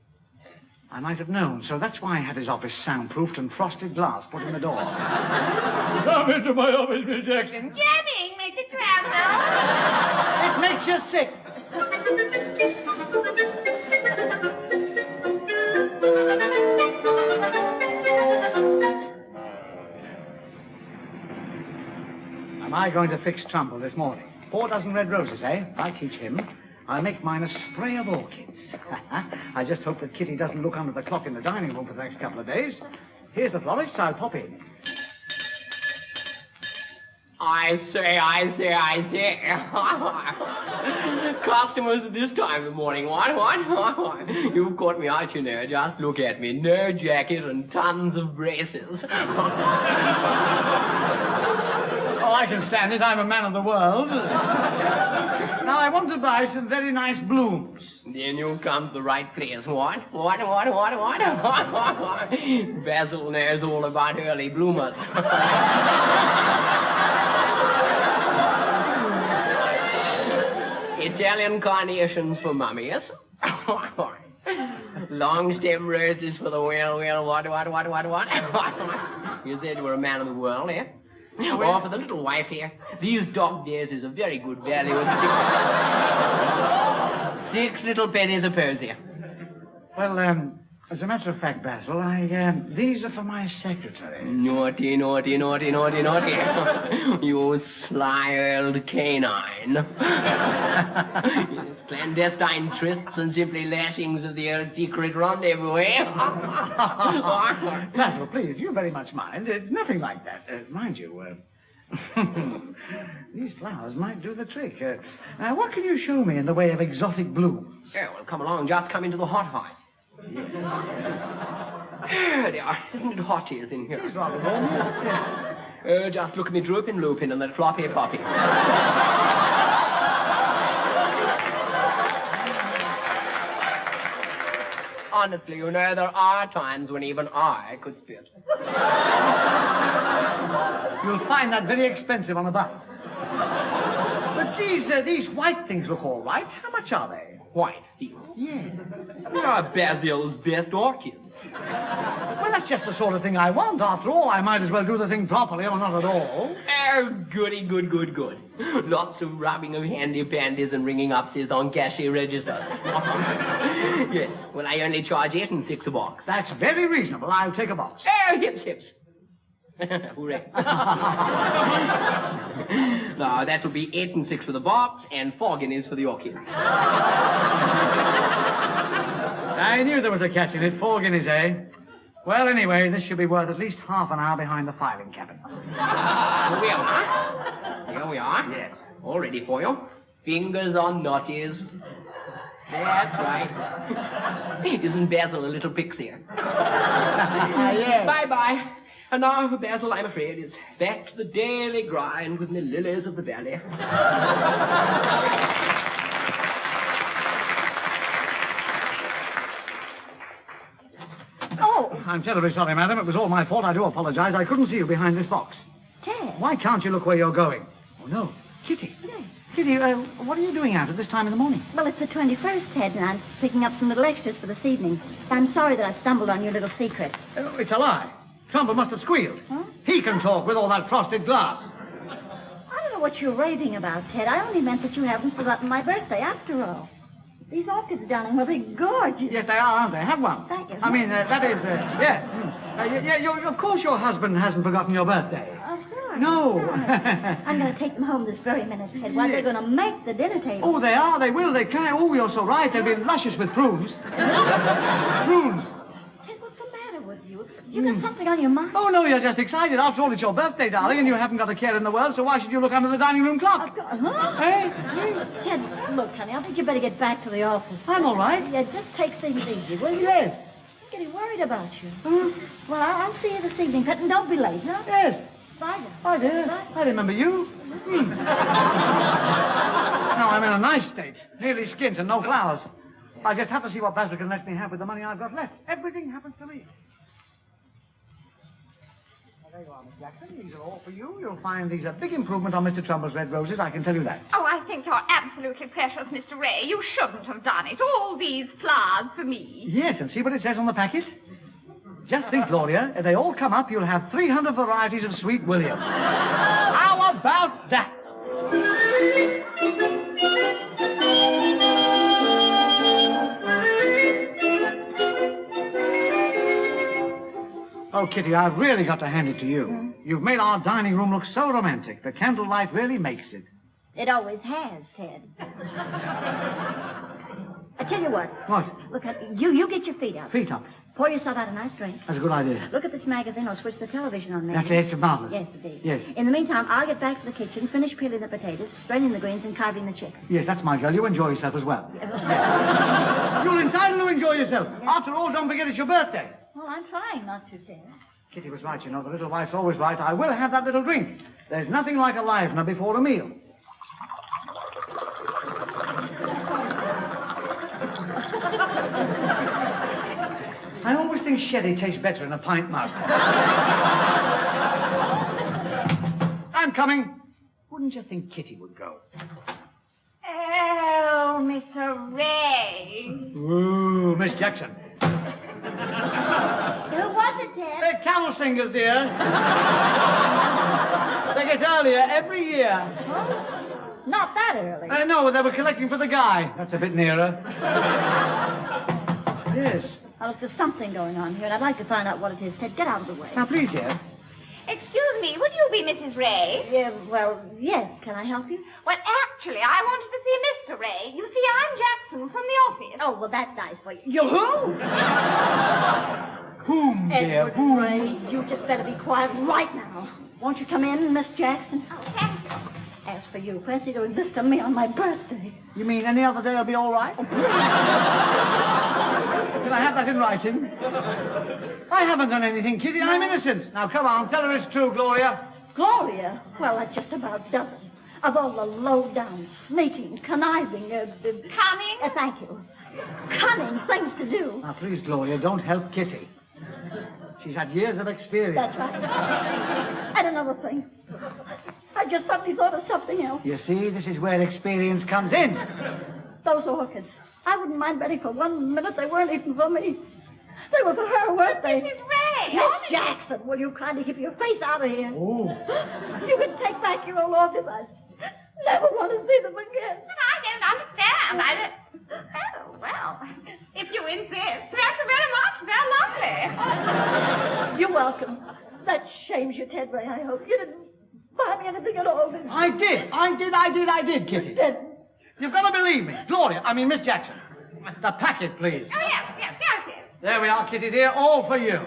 I might have known, so that's why I had his office soundproofed and frosted glass put in the door. Come into my office, Miss Jackson. Jennings, Mr. Trumbull. It makes you sick. Am I going to fix Trumbull this morning? 4 dozen red roses, eh? I teach him. I'll make mine a spray of orchids. I just hope that Kitty doesn't look under the clock in the dining room for the next couple of days. Here's the florist. I'll pop in. I say. Customers at this time of the morning. What? You've caught me out, you know. Just look at me. No jacket and tons of braces. Oh, I can stand it. I'm a man of the world. Now, I want to buy some very nice blooms. Then you come to the right place. What? Basil knows all about early bloomers. Italian carnations for mummies. Long stem roses for the what? You said you were a man of the world, eh? Or for the little wife here, these dog daisies are very good value at 6 little pennies a posy. Well, as a matter of fact, Basil, these are for my secretary. Naughty. You sly old canine. It's clandestine trysts and simply lashings of the old secret rendezvous, eh? Basil, please, do you very much mind? It's nothing like that. Mind you, these flowers might do the trick. What can you show me in the way of exotic blooms? Oh, well, come along. Just come into the hothouse. Yes. There they are. Isn't it hot is in here? It's rather warm. Oh, just look at me drooping looping and that floppy poppy. Honestly, you know, there are times when even I could spit. You'll find that very expensive on a bus. But these white things look all right. How much are they? White things? Yeah. They are Basil's best orchids. Well, that's just the sort of thing I want. After all, I might as well do the thing properly or not at all. Oh, goody, good. Lots of rubbing of handy-pandies and ringing up on cashier registers. Yes, well, I only charge 8 and 6 a box. That's very reasonable. I'll take a box. Oh, hips. Hooray. Now, that will be 8 and 6 for the box and 4 guineas for the orchid. I knew there was a catch in it. 4 guineas, eh? Well, anyway, this should be worth at least half an hour behind the filing cabinet. Here we are. Here we are. Yes. All ready for you. Fingers on notches. That's right. Isn't Basil a little pixie? Yes. Bye-bye. And now, Basil, I'm afraid, it's back to the daily grind with the lilies of the valley. Oh, I'm terribly sorry, madam. It was all my fault. I do apologize. I couldn't see you behind this box. Ted. Why can't you look where you're going? Oh, no. Kitty. Yes. Kitty, what are you doing out at this time in the morning? Well, it's the 21st, Ted, and I'm picking up some little extras for this evening. I'm sorry that I stumbled on your little secret. It's a lie. Trumbull must have squealed. Huh? He can talk with all that frosted glass. I don't know what you're raving about, Ted. I only meant that you haven't forgotten my birthday after all. These orchids, darling, well, they're gorgeous. Yes, they are, aren't they? Have one. Thank you. I mean, that is, yeah. Of course your husband hasn't forgotten your birthday. Of course. No. I'm going to take them home this very minute, Ted. Why, they're going to make the dinner table. Oh, they are. They will. They can. Oh, you're so right. They'll be luscious with prunes. Prunes. Ted, what's the matter with you? You got something on your mind? Oh, no, you're just excited. After all, it's your birthday, darling, and you haven't got a care in the world, so why should you look under the dining room clock? Huh? Hey? Ted, look, honey, I think you better get back to the office. I'm all right. Yeah, just take things easy, will you? Yes. I'm getting worried about you. Well, I'll see you this evening, Pet, and don't be late, huh? Yes. Bye, then. I did. Bye. I remember you. Now, I'm in a nice state. Nearly skint and no flowers. I just have to see what Basil can let me have with the money I've got left. Everything happens to me. Well, there you are, Miss Jackson. These are all for you. You'll find these a big improvement on Mr. Trumbull's red roses, I can tell you that. Oh, I think you're absolutely precious, Mr. Ray. You shouldn't have done it. All these flowers for me. Yes, and see what it says on the packet? Just think, Gloria, if they all come up, you'll have 300 varieties of Sweet William. How about that? Oh, Kitty, I've really got to hand it to you. You've made our dining room look so romantic. The candlelight really makes it. It always has, Ted. I tell you what. What? Look, you get your feet up. Feet up. Pour yourself out a nice drink. That's a good idea. Look at this magazine or switch the television on, maybe. That's it. It's marvelous. Yes, indeed. Yes. In the meantime, I'll get back to the kitchen, finish peeling the potatoes, straining the greens, and carving the chicken. Yes, that's my girl. You enjoy yourself as well. You're entitled to enjoy yourself. Yeah. After all, don't forget it's your birthday. Well, I'm trying not to, Ted. Kitty was right, you know. The little wife's always right. I will have that little drink. There's nothing like a livener before a meal. I always think sherry tastes better in a pint mug. I'm coming. Wouldn't you think Kitty would go? Oh, Mr. Ray. Ooh, Miss Jackson. Who was it, Ted? They're carol singers, dear. They get earlier every year. Huh? Not that early. No, they were collecting for the guy. That's a bit nearer. Yes. Now, look, there's something going on here, and I'd like to find out what it is. Ted, get out of the way. Now, please, dear. Excuse me, would you be Mrs. Ray? Yeah, well, yes. Can I help you? Well, actually, I wanted to see Mr. Ray. You see, I'm Jackson from the office. Oh, well, that's nice for you. You who? Whom, dear? Edward Whom? Ray, you just better be quiet right now. Won't you come in, Miss Jackson? Oh, thank you. As for you, fancy doing this to me on my birthday. You mean any other day will be all right? Can I have that in writing? I haven't done anything, Kitty. I'm innocent. Now, come on. Tell her it's true, Gloria. Gloria? Well, that just about does it. Of all the low-down, sneaking, conniving, Cunning? Thank you. Cunning things to do. Now, please, Gloria, don't help Kitty. She's had years of experience. That's right. And another thing. I just suddenly thought of something else. You see, this is where experience comes in. Those orchids. I wouldn't mind betting for 1 minute they weren't even for me. They were for her, weren't they? Mrs. Ray! Miss Jackson, will you kindly keep your face out of here? Oh. You can take back your old orchids. I never want to see them again. But I don't understand. Oh, well, if you insist. Thank you very much. They're lovely. You're welcome. That shames you, Ted Ray, I hope. You didn't buy me anything at all, did you? I did, Kitty. You didn't. You've got to believe me. Gloria, Miss Jackson. The packet, please. Oh, yes, there it is. There we are, Kitty dear, all for you.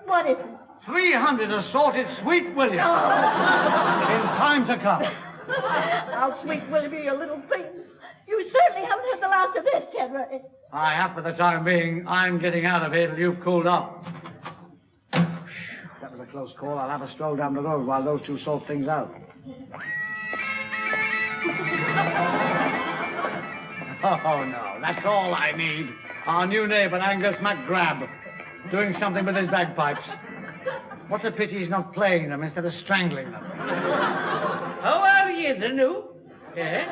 What is it? 300 assorted Sweet Williams. In time to come. How sweet will you be, you little thing? You certainly haven't had the last of this, Ted Ray. I have for the time being. I'm getting out of here till you've cooled off. That was a close call. I'll have a stroll down the road while those two sort things out. Oh, no. That's all I need. Our new neighbor, Angus McGrab, doing something with his bagpipes. What a pity he's not playing them instead of strangling them. How are you, the new? Eh?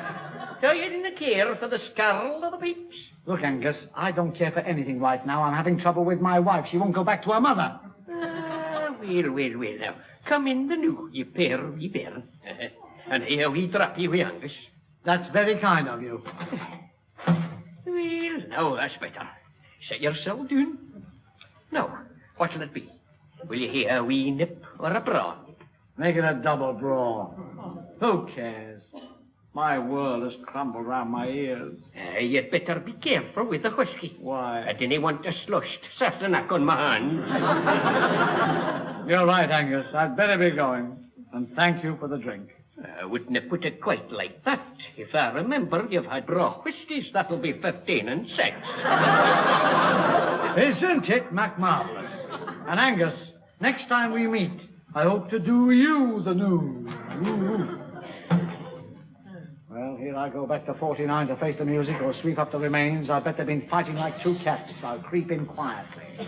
So you didn't care for the skirl of the peeps? Look, Angus, I don't care for anything right now. I'm having trouble with my wife. She won't go back to her mother. Well, now. Come in the new, ye pair. And here we drop you, Angus. That's very kind of you. Well, now that's better. Set yourself down. Now, what'll it be? Will you hear a wee nip or a brawl? Make it a double brawl. Who cares? My world has crumbled round my ears. You'd better be careful with the whiskey. Why? I didn't want to slush such a knock on my hands. You're right, Angus. I'd better be going. And thank you for the drink. I wouldn't have put it quite like that. If I remember, you've had raw whiskies. That'll be 15 and 6. Isn't it marvellous? And Angus, next time we meet, I hope to do you the news. Well, here I go back to 49 to face the music or sweep up the remains. I bet they've been fighting like two cats. I'll creep in quietly.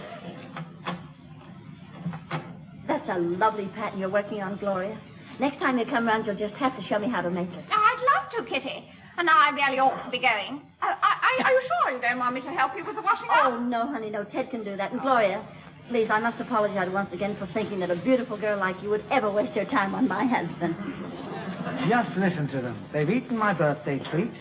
That's a lovely pattern you're working on, Gloria. Next time you come round, you'll just have to show me how to make it. I'd love to, Kitty. And now I really ought to be going. Are you sure you don't want me to help you with the washing up? Oh, no, honey, no. Ted can do that. And Gloria, please, I must apologize once again for thinking that a beautiful girl like you would ever waste her time on my husband. Just listen to them. They've eaten my birthday treat.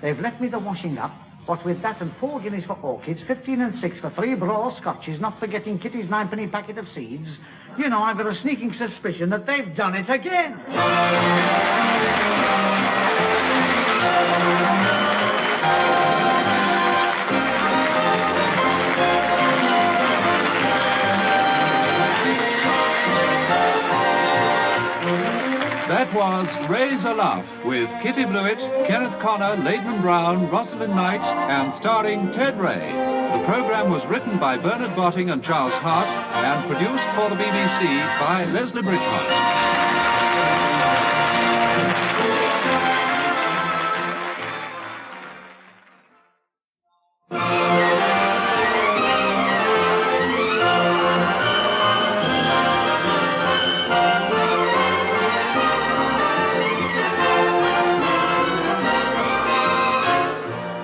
They've left me the washing up. What with that and 4 guineas for orchids, 15 and 6 for 3 braw scotches, not forgetting Kitty's 9-penny packet of seeds, you know, I've got a sneaking suspicion that they've done it again. That was Raise a Laugh with Kitty Bluett, Kenneth Connor, Laidman Brown, Rosalind Knight, and starring Ted Ray. The program was written by Bernard Botting and Charles Hart and produced for the BBC by Leslie Bridgemont.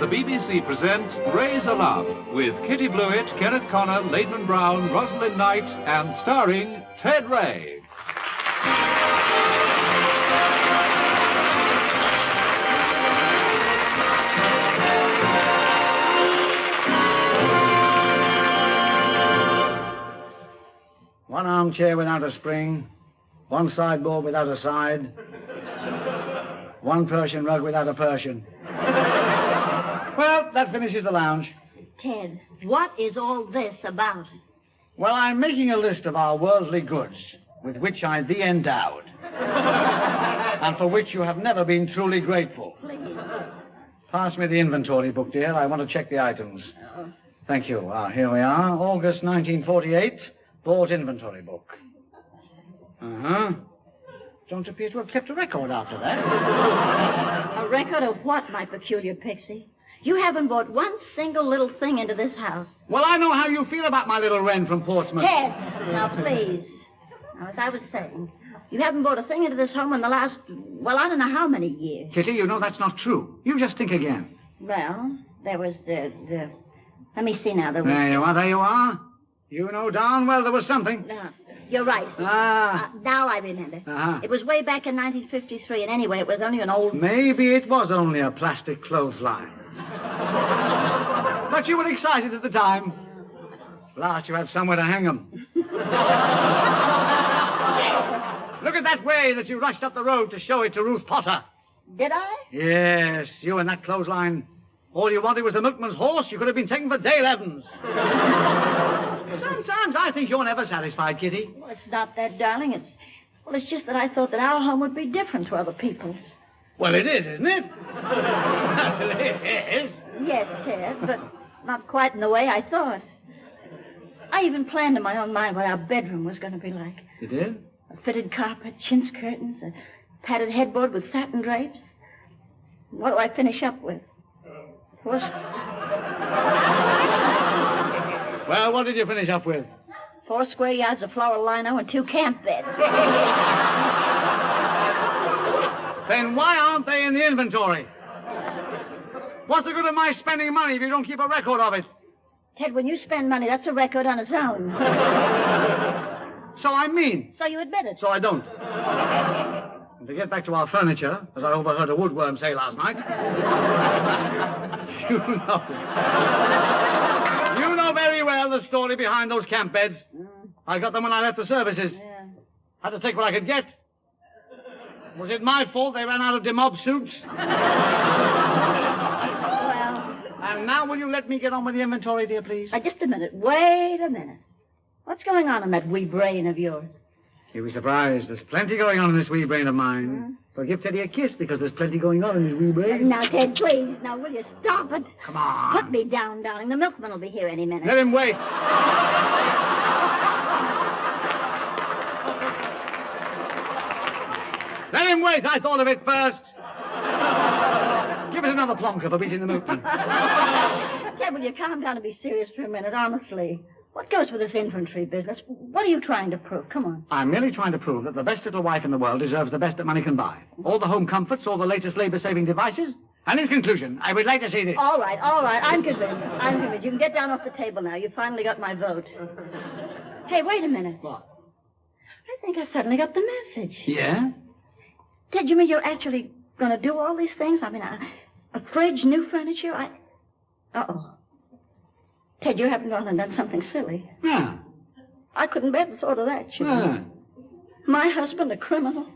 The BBC presents Raise a Laugh with Kitty Bluett, Kenneth Connor, Laidman Brown, Rosalind Knight, and starring Ted Ray. One armchair without a spring, one sideboard without a side, one Persian rug without a Persian. Well, that finishes the lounge. Ted, what is all this about? Well, I'm making a list of our worldly goods with which I thee endowed, and for which you have never been truly grateful. Please. Pass me the inventory book, dear. I want to check the items. Thank you. Here we are. August 1948. Bought inventory book. Uh-huh. Don't appear to have kept a record after that. A record of what, my peculiar pixie? You haven't brought one single little thing into this house. Well, I know how you feel about my little wren from Portsmouth. Ted, now please. Now, as I was saying, you haven't brought a thing into this home in the last, well, I don't know how many years. Kitty, you know that's not true. You just think again. Well, there was let me see now. There was... There you are. You know darn well there was something. No, you're right. Now I remember. Uh-huh. It was way back in 1953, and anyway, it was only an old... Maybe it was only a plastic clothesline. But you were excited at the time. Last you had somewhere to hang them. Look at that way that you rushed up the road to show it to Ruth Potter. Did I? Yes, you and that clothesline. All you wanted was the milkman's horse. You could have been taken for Dale Evans. Sometimes I think you're never satisfied, Kitty. Well, it's not that, darling. It's just that I thought that our home would be different to other people's. Well, it is, isn't it? It is. Yes, Ted, but not quite in the way I thought. I even planned in my own mind what our bedroom was going to be like. You did? A fitted carpet, chintz curtains, a padded headboard with satin drapes. What do I finish up with? Well, what did you finish up with? 4 square yards of floral lino and 2 camp beds. Then why aren't they in the inventory? What's the good of my spending money if you don't keep a record of it? Ted, when you spend money, that's a record on its own. So I mean. So you admit it. So I don't. And to get back to our furniture, as I overheard a woodworm say last night. You know very well the story behind those camp beds. I got them when I left the services. Yeah. Had to take what I could get. Was it my fault they ran out of demob suits? And now will you let me get on with the inventory, dear, please? Just a minute. Wait a minute. What's going on in that wee brain of yours? You'll be surprised. There's plenty going on in this wee brain of mine. So give Teddy a kiss because there's plenty going on in his wee brain. Now, Ted, please. Now, will you stop it? Come on. Put me down, darling. The milkman will be here any minute. Let him wait. Let him wait. I thought of it first. Give us another plonker for beating the milkman. Ted, will you calm down and be serious for a minute, honestly? What goes with this infantry business? What are you trying to prove? Come on. I'm merely trying to prove that the best little wife in the world deserves the best that money can buy. All the home comforts, all the latest labor-saving devices. And in conclusion, I would like to see this. All right. I'm convinced. You can get down off the table now. You finally got my vote. Hey, wait a minute. What? I think I suddenly got the message. Yeah? Ted, you mean you're actually going to do all these things? I mean, a fridge, new furniture? Uh-oh. Ted, you haven't gone and done something silly. Yeah. I couldn't bear the thought of that, you know. My husband, a criminal.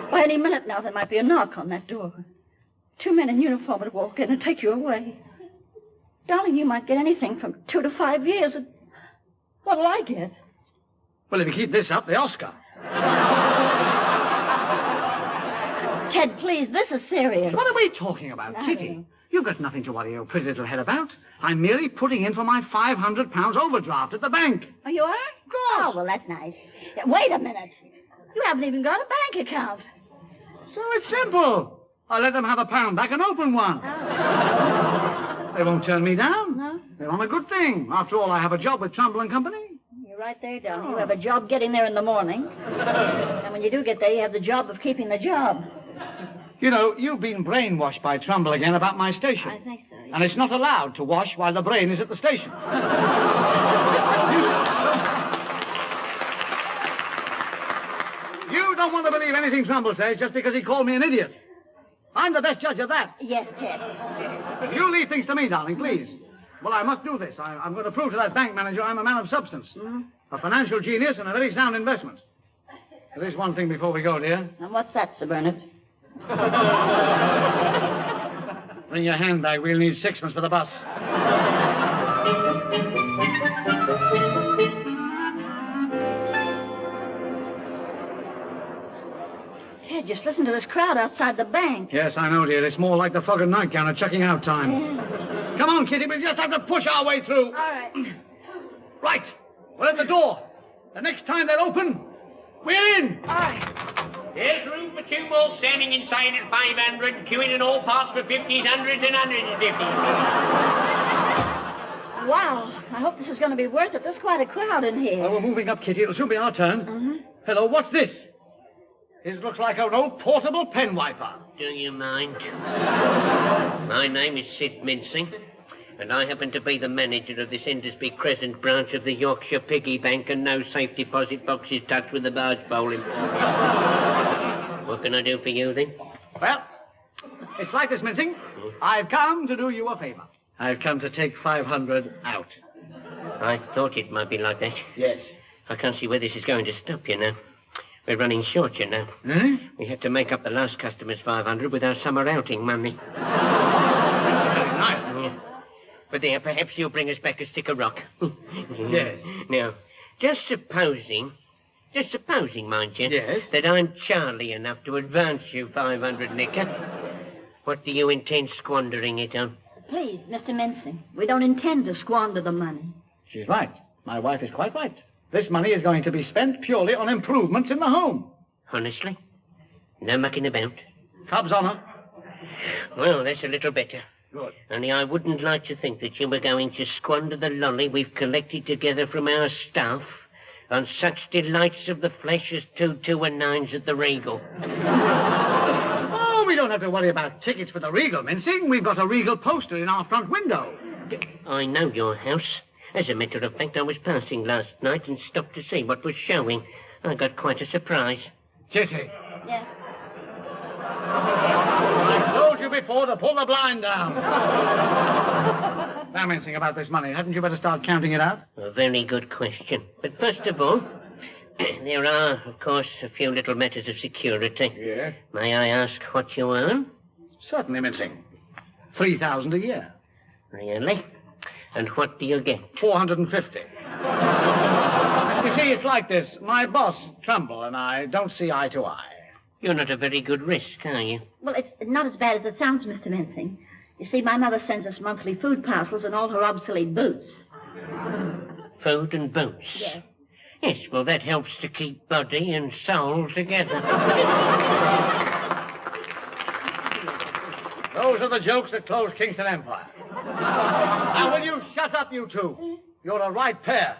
Why, any minute now, there might be a knock on that door. 2 men in uniform would walk in and take you away. Darling, you might get anything from 2 to 5 years. And what'll I get? Well, if you keep this up, the Oscar. Ted, please, this is serious. What are we talking about, Kitty? You've got nothing to worry your pretty little head about. I'm merely putting in for my £500 overdraft at the bank. Oh, you are? Of course. Oh, well, that's nice. Wait a minute. You haven't even got a bank account. So it's simple. I'll let them have £1 back and open one. Oh. They won't turn me down. No? They want a good thing. After all, I have a job with Trumbull and Company. You're right there, darling. You have a job getting there in the morning. And when you do get there, you have the job of keeping the job. You know, you've been brainwashed by Trumbull again about my station. I think so. And it's not allowed to wash while the brain is at the station. You don't want to believe anything Trumbull says just because he called me an idiot. I'm the best judge of that. Yes, Ted. You leave things to me, darling, please. Well, I must do this. I'm going to prove to that bank manager I'm a man of substance. Mm-hmm. A financial genius and a very sound investment. There is one thing before we go, dear. And what's that, Sir Bernard? Bring your handbag. We'll need sixpence for the bus. Ted, just listen to this crowd outside the bank. Yes, I know, dear. It's more like the fog and nightgown at checking out time. Yeah. Come on, Kitty. We just have to push our way through. All right. Right. We're at the door. The next time they're open, we're in. All right. There's room for 2 more standing inside at 500, queuing in all parts for 50s, 100s, and 150s. Wow. I hope this is going to be worth it. There's quite a crowd in here. Well, we're moving up, Kitty. It'll soon be our turn. Mm-hmm. Hello, what's this? It looks like an old portable pen wiper. Do you mind? My name is Sid Mincing, and I happen to be the manager of this Indersby Crescent branch of the Yorkshire Piggy Bank, and no safe deposit boxes touched with the barge bowling. What can I do for you, then? Well, it's like this, Mincing. I've come to do you a favor. I've come to take 500 out. I thought it might be like that. Yes. I can't see where this is going to stop, you know. We're running short, you know. Hmm? We had to make up the last customer's 500 with our summer outing money. Very nice. Yeah. But there, perhaps you'll bring us back a stick of rock. Yes. Now, just supposing, mind you, yes, that I'm Charlie enough to advance you 500 nicker. What do you intend squandering it on? Please, Mr. Mincing, we don't intend to squander the money. She's right. My wife is quite right. This money is going to be spent purely on improvements in the home. Honestly? No mucking about? Cub's honor. Well, that's a little better. Good. Only I wouldn't like to think that you were going to squander the lolly we've collected together from our staff on such delights of the flesh as 2 and 9s at the Regal. Oh, we don't have to worry about tickets for the Regal, Mincing. We've got a Regal poster in our front window. I know your house. As a matter of fact, I was passing last night and stopped to see what was showing. I got quite a surprise. Kitty. Yeah. I told you before to pull the blind down. Now, Mincing, about this money. Hadn't you better start counting it out? A very good question. But first of all, there are, of course, a few little matters of security. Yeah? May I ask what you earn? Certainly, Mincing. 3,000 a year. Really? And what do you get? 450. You see, it's like this. My boss, Trumbull, and I don't see eye to eye. You're not a very good risk, are you? Well, it's not as bad as it sounds, Mr. Mincing. You see, my mother sends us monthly food parcels and all her obsolete boots. Food and boots? Yes. Yes, well, that helps to keep body and soul together. Those are the jokes that close Kingston Empire. Now, will you shut up, you two? You're a right pair.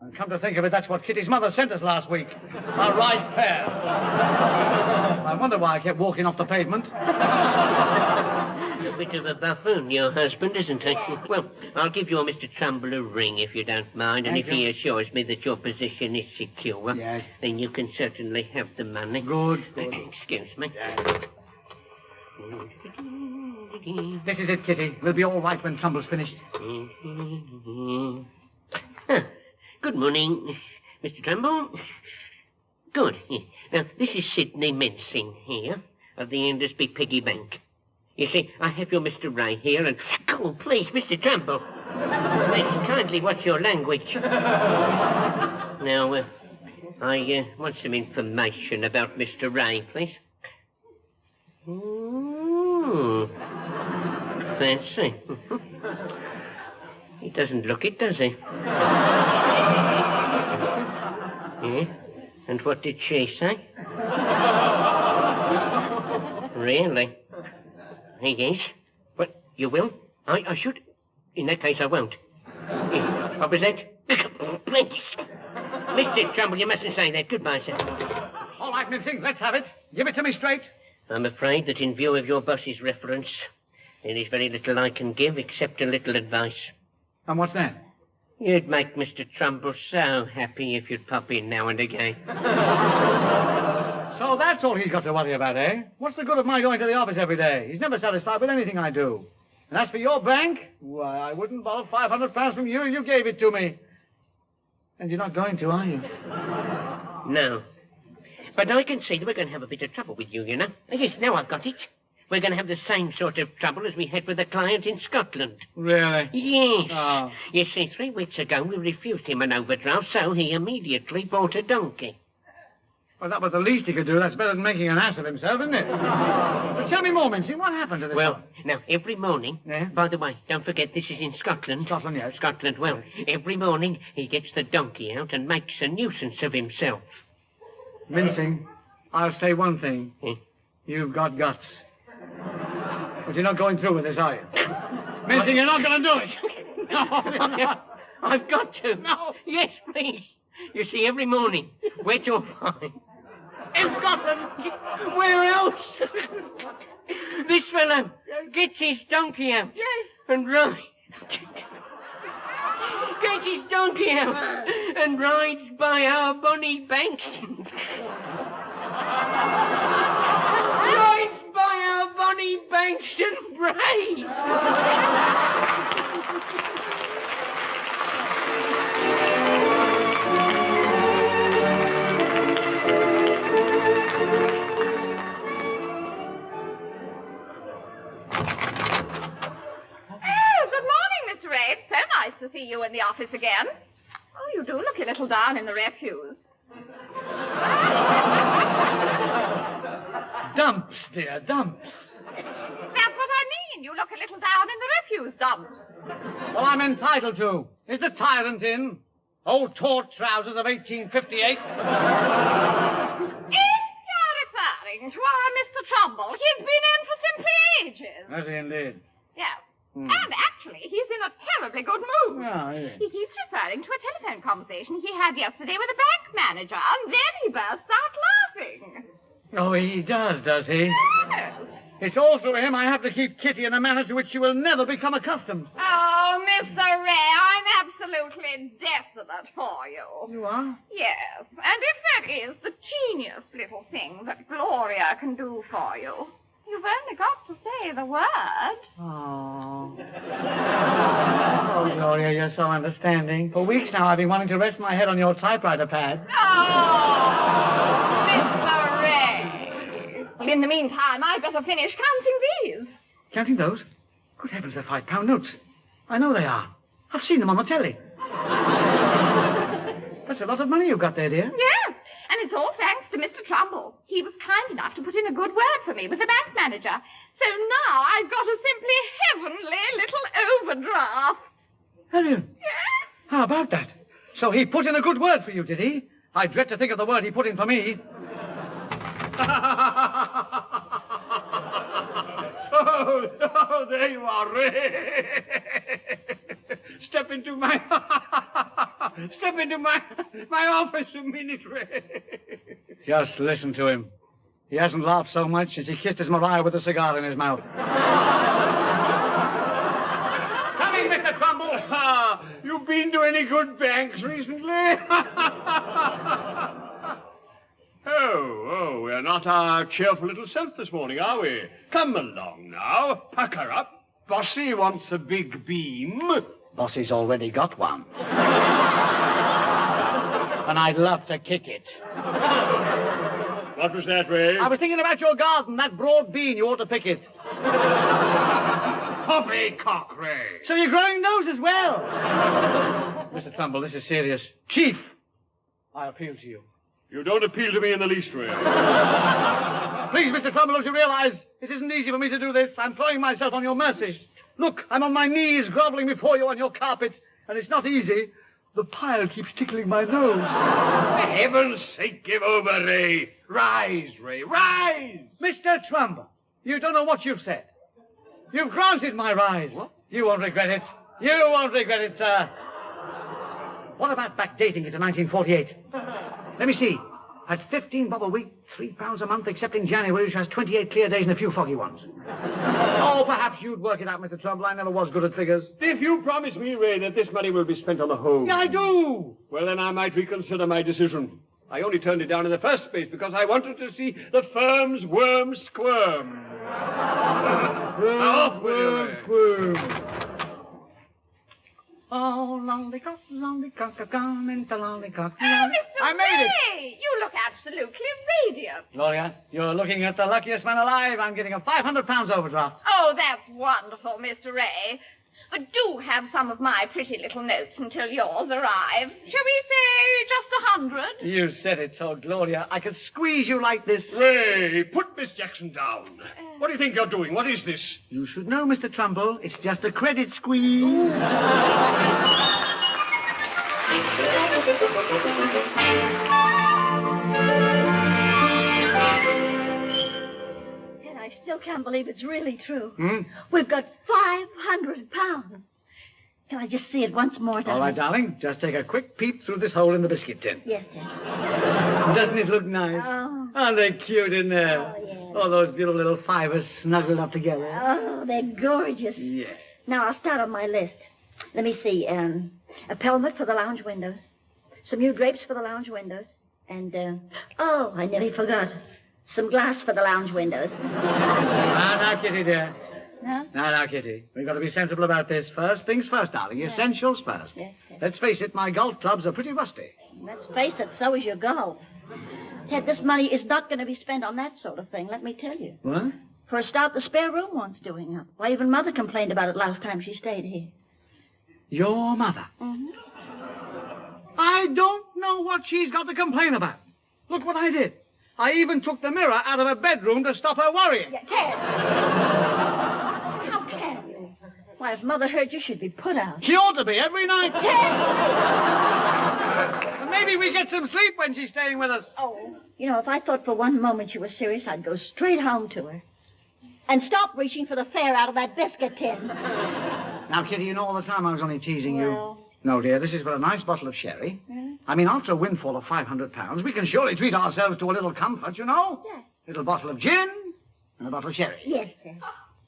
And come to think of it, that's what Kitty's mother sent us last week. A right pair. I wonder why I kept walking off the pavement. A bit of a buffoon, your husband, isn't he? Well, I'll give your Mr. Trumbull a ring, if you don't mind, and if he assures me that your position is secure, then you can certainly have the money. Good. Excuse me. This is it, Kitty. We'll be all right when Trumble's finished. Good morning, Mr. Trumbull. Good. Now, this is Sidney Mincing here, of the Indersby Piggy Bank. You see, I have your Mr. Ray here, and... Oh, please, Mr. Trumbull. Please, kindly watch your language. Now, I want some information about Mr. Ray, please. Ooh. Fancy. He doesn't look it, does he? Yeah? And what did she say? Really? Yes? What, you will? I should? In that case, I won't. What was that? Mr. Trumbull, you mustn't say that. Goodbye, sir. All right, Mincing, let's have it. Give it to me straight. I'm afraid that in view of your boss's reference, there is very little I can give except a little advice. And what's that? You'd make Mr. Trumbull so happy if you'd pop in now and again. So that's all he's got to worry about, eh? What's the good of my going to the office every day? He's never satisfied with anything I do. And as for your bank, why, I wouldn't borrow £500 from you if you gave it to me. And you're not going to, are you? No. But I can see that we're going to have a bit of trouble with you, you know. Yes, now I've got it. We're going to have the same sort of trouble as we had with a client in Scotland. Really? Yes. Oh. You see, 3 weeks ago we refused him an overdraft, so he immediately bought a donkey. Well, that was the least he could do. That's better than making an ass of himself, isn't it? But tell me more, Mincing. What happened to this Well, one? now, every morning... Yeah? By the way, don't forget this is in Scotland. Scotland, yes. Scotland, well, every morning he gets the donkey out and makes a nuisance of himself. Mincing, I'll say one thing. You've got guts. But you're not going through with this, are you? Mincing, you're not going to do it. No, I've got to. No. Yes, please. You see, every morning, where to find? In Scotland. Where else? This fellow gets his donkey out. Yes. And rides. Gets his donkey out and rides by our bonny banks. Rides by our bonny banks and braids. To see you in the office again. Oh, you do look a little down in the refuse. Dumps, dear, dumps. That's what I mean. You look a little down in the refuse dumps. Well, I'm entitled to. Is the tyrant in? Old taut trousers of 1858. If you're referring to our Mr. Trumbull, he's been in for simply ages. Has he indeed? Yes. And actually, he's in a terribly good mood. Oh, yeah. He keeps referring to a telephone conversation he had yesterday with a bank manager, and then he bursts out laughing. Oh, he does he? Yes. It's all through him I have to keep Kitty in a manner to which she will never become accustomed. Oh, Mr. Ray, I'm absolutely desolate for you. You are? Yes, and if that is the teeniest little thing that Gloria can do for you, you've only got to say the word. Oh. Oh, Gloria, you're so understanding. For weeks now I've been wanting to rest my head on your typewriter pad. Oh, Mr. Ray. Well, in the meantime, I'd better finish counting these. Counting those? Good heavens, they're £5 notes. I know they are. I've seen them on the telly. That's a lot of money you've got there, dear. Yes, and it's all thanks to Mr. Trumbull. He was kind enough to put in a good word for me with the bank manager. So now I've got a simply heavenly little overdraft. Have you? Yes. How about that? So he put in a good word for you, did he? I dread to think of the word he put in for me. Oh, there you are, Ray. Step into my office a minute, Ray. Just listen to him. He hasn't laughed so much since he kissed his Mariah with a cigar in his mouth. Coming, Mr. Trumbull. You been to any good banks recently? Oh, we're not our cheerful little self this morning, are we? Come along now. Pucker up. Bossy wants a big beam. Bossy's already got one. And I'd love to kick it. What was that, Ray? I was thinking about your garden, that broad bean. You ought to pick it. Poppycock, Ray. So you're growing those as well. Mr. Trumbull, this is serious. Chief, I appeal to you. You don't appeal to me in the least, Ray. Please, Mr. Trumbull, don't you realize it isn't easy for me to do this? I'm throwing myself on your mercy. Look, I'm on my knees groveling before you on your carpet, and it's not easy. The pile keeps tickling my nose. For heaven's sake, give over, Ray. Rise, Ray, rise! Mr. Trumbull, you don't know what you've said. You've granted my rise. What? You won't regret it. You won't regret it, sir. What about backdating it to 1948? Let me see. At 15 bob a week, £3 a month, excepting January, which has 28 clear days and a few foggy ones. Oh, perhaps you'd work it out, Mr. Trumbull. I never was good at figures. If you promise me, Ray, that this money will be spent on the home. Yeah, I do. Well, then I might reconsider my decision. I only turned it down in the first place because I wanted to see the firm's worm squirm. Now off with you, Ray. Oh, lollycock, lollycock, gone into lollycock. Oh, Mr. I made it. Ray, you look absolutely radiant. Gloria, you're looking at the luckiest man alive. I'm getting a £500 overdraft. Oh, that's wonderful, Mr. Ray. But do have some of my pretty little notes until yours arrive. Shall we say just 100? You said it, so Gloria. I could squeeze you like this. Ray, put Miss Jackson down. What do you think you're doing? What is this? You should know, Mr. Trumbull. It's just a credit squeeze. And I still can't believe it's really true. Hmm? We've got £500. Can I just see it once more, darling? All right, darling. Just take a quick peep through this hole in the biscuit tin. Yes, dear. Doesn't it look nice? Oh. Aren't they cute in there? Oh, yes. All those beautiful little fivers snuggled up together. Oh, they're gorgeous. Yeah. Now, I'll start on my list. Let me see. A pelmet for the lounge windows. Some new drapes for the lounge windows. And, oh, I nearly forgot. Some glass for the lounge windows. Now, Kitty, dear. Huh? Now, Kitty. We've got to be sensible about this. First things first, darling. Essentials first. Yes, yes. Let's face it, my golf clubs are pretty rusty. Let's face it, so is your golf. Ted, this money is not going to be spent on that sort of thing, let me tell you. What? For a start, the spare room wants doing up. Why, even Mother complained about it last time she stayed here. Your mother? Mm-hmm. I don't know what she's got to complain about. Look what I did. I even took the mirror out of her bedroom to stop her worrying. Yeah, Ted! How can you? Why, if Mother heard you, she'd be put out. She ought to be every night. Ted! And maybe we get some sleep when she's staying with us. Oh, you know, if I thought for one moment you were serious, I'd go straight home to her. And stop reaching for the fare out of that biscuit tin. Now, Kitty, you know all the time I was only teasing Well. you. No, dear, this is for a nice bottle of sherry. Mm. I mean, after a windfall of £500, we can surely treat ourselves to a little comfort, you know? Yes. Little bottle of gin and a bottle of sherry. Yes, sir.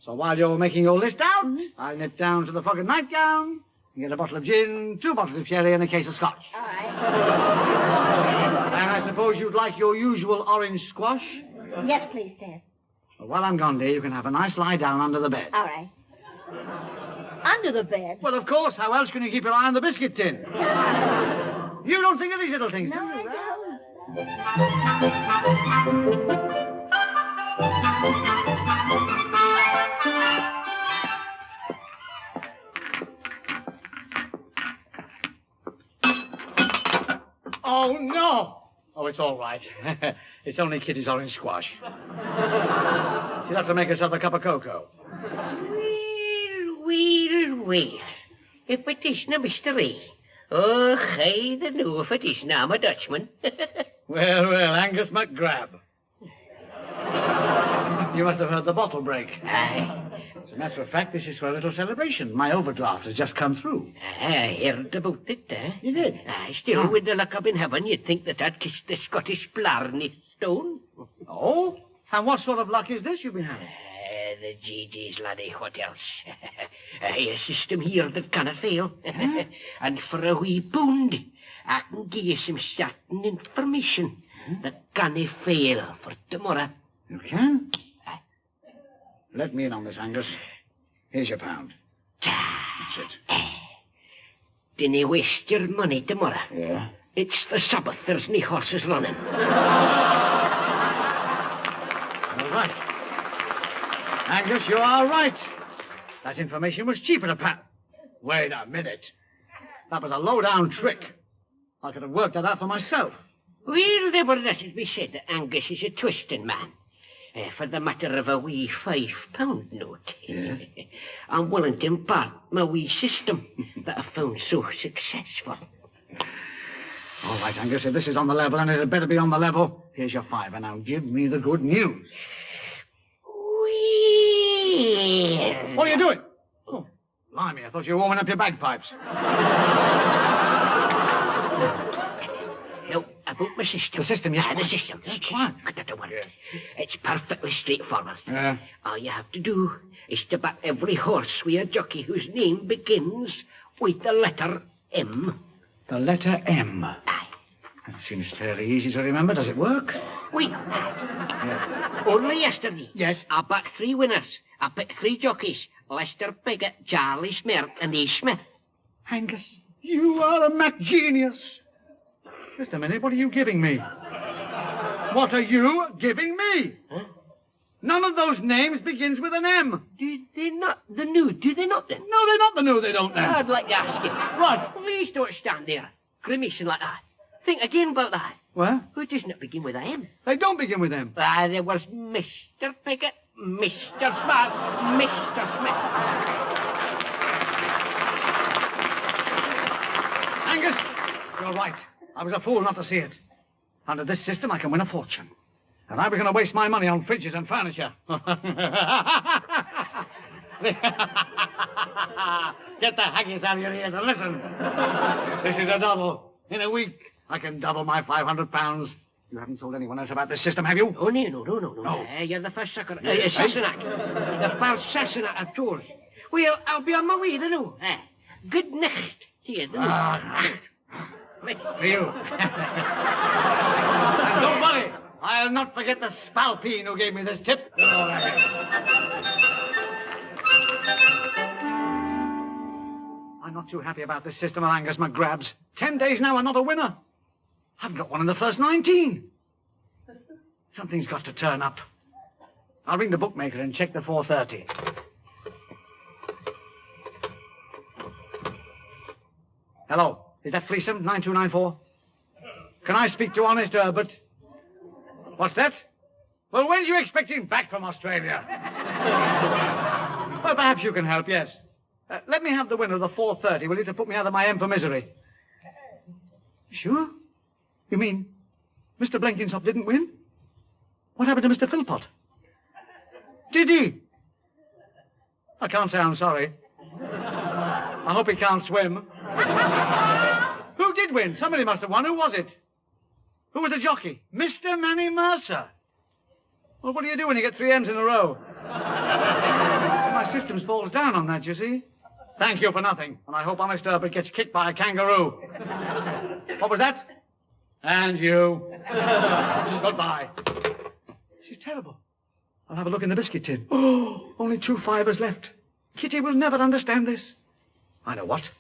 So while you're making your list out, I'll nip down to the Fog and Nightgown and get a bottle of gin, 2 bottles of sherry, and a case of scotch. All right. And I suppose you'd like your usual orange squash? Yes, please, Ted. Well, while I'm gone, dear, you can have a nice lie down under the bed. All right. Under the bed? Well, of course. How else can you keep your eye on the biscuit tin? You don't think of these little things, do you? I don't. Oh, no! Oh, it's all right. It's only Kitty's orange squash. She'll have to make herself a cup of cocoa. Well. If it isn't a mystery. Oh, I don't know if it isn't. I'm a Dutchman. Well, Angus McGrab. You must have heard the bottle break. Aye. As a matter of fact, this is for a little celebration. My overdraft has just come through. I heard about it, eh? You did? Aye, still, with the luck up in heaven, you'd think that I'd kiss the Scottish blarney stone. Oh? And what sort of luck is this you've been having? The GG's, laddie, what else? A system here that cannot fail. And for a wee pound, I can give you some certain information that can't fail for tomorrow. You can? Let me in on this, Angus. Here's your £1. That's it. Dinna waste your money tomorrow. Yeah? It's the Sabbath, there's no horses running. All right. Angus, you are right. That information was cheaper to pat. Wait a minute. That was a low-down trick. I could have worked that out for myself. Well, never let it be said that Angus is a twisting man. For the matter of a wee £5 note. Yeah? I'm willing to impart my wee system that I found so successful. All right, Angus, if this is on the level, and it had better be on the level, here's your £5. Now give me the good news. Well. What are you doing? Oh, blimey, I thought you were warming up your bagpipes. No, about my system. The system, yes. The system. Yes, quiet. I got the one. It's perfectly straightforward. Yeah. All you have to do is to back every horse with a jockey whose name begins with the letter M. The letter M. Aye. That seems fairly easy to remember. Does it work? Wait. Yeah. Only yesterday. Yes. I backed 3 winners. I picked 3 jockeys. Lester Piggott, Charlie Smirk, and E. Smith. Angus, you are a Mac genius. Just a minute, what are you giving me? What are you giving me? Huh? None of those names begins with an M. Do they not the new? Do they not then? No, they're not the new, they don't then. I'd like to ask you. What? Please don't stand there, grimacing like that. Think again about that. Well, Who doesn't it begin with a M? they don't begin with M. There was Mr. Piggott, Mr. Smart, Mr. Smith. Angus, you're right. I was a fool not to see it. Under this system, I can win a fortune. And I was going to waste my money on fridges and furniture. Get the haggis out of your ears and listen. This is a double. In a week, I can double my £500. You haven't told anyone else about this system, have you? Oh, no. No. You're the first assassinat. The first assassinat I've told. Well, I'll be on my way, then. Good night to you, then. To you. And don't worry, I'll not forget the spalpeen who gave me this tip. I'm not too happy about this system of Angus McGrab's. 10 days now and not a winner. I haven't got one in the first 19. Something's got to turn up. I'll ring the bookmaker and check the 4:30. Hello, is that Fleesham, 9294? Can I speak to honest Herbert? What's that? Well, when's you expecting back from Australia? Well, perhaps you can help, yes. Let me have the winner of the 4:30, will you, to put me out of my M for misery? Sure? You mean Mr. Blenkinsop didn't win? What happened to Mr. Philpott? Did he? I can't say I'm sorry. I hope he can't swim. Who did win? Somebody must have won. Who was it? Who was the jockey? Mr. Manny Mercer. Well, what do you do when you get 3 M's in a row? My systems falls down on that, you see. Thank you for nothing. And I hope honest Herbert gets kicked by a kangaroo. What was that? And you. Goodbye. This is terrible. I'll have a look in the biscuit tin. Oh, only 2 fibers left. Kitty will never understand this. I know what.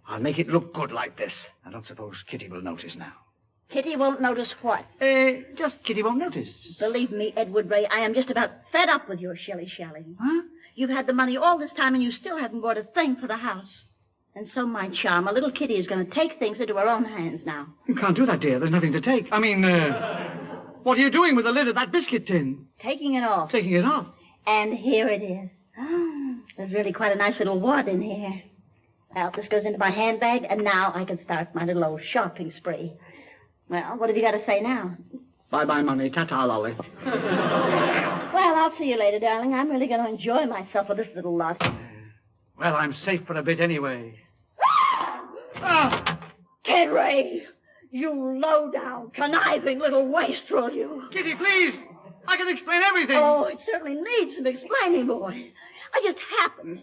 I'll make it look good like this. I don't suppose Kitty will notice now. Kitty won't notice what? Just Kitty won't notice. Believe me, Edward Ray, I am just about fed up with your shilly-shallying. Huh? You've had the money all this time and you still haven't bought a thing for the house. And so, my charm, a little Kitty is going to take things into her own hands now. You can't do that, dear. There's nothing to take. I mean, what are you doing with the lid of that biscuit tin? Taking it off. Taking it off? And here it is. There's really quite a nice little wad in here. Well, this goes into my handbag, and now I can start my little old shopping spree. Well, what have you got to say now? Bye-bye, money. Ta-ta, lolly. Well, I'll see you later, darling. I'm really going to enjoy myself with this little lot. Well, I'm safe for a bit anyway. Ted Ray, you low-down, conniving little wastrel, you. Kitty, please. I can explain everything. Oh, it certainly needs some explaining, boy. I just happened,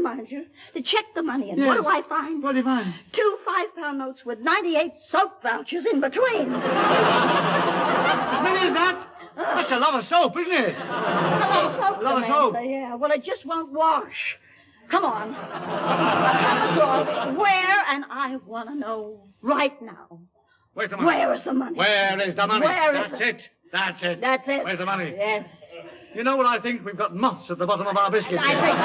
mind you, to check the money. And yes. What do I find? What do you find? 2 5-pound notes with 98 soap vouchers in between. As many as that? That's a lot of soap, isn't it? A lot of soap. A lot of soap. Yeah, well, it just won't wash. Come on. Come across where, and I want to know right now. Where's the money? Where is the money? Where is the money? That's it. That's it. That's it. Where's the money? Yes. You know what I think? We've got moths at the bottom of our biscuits. I think so.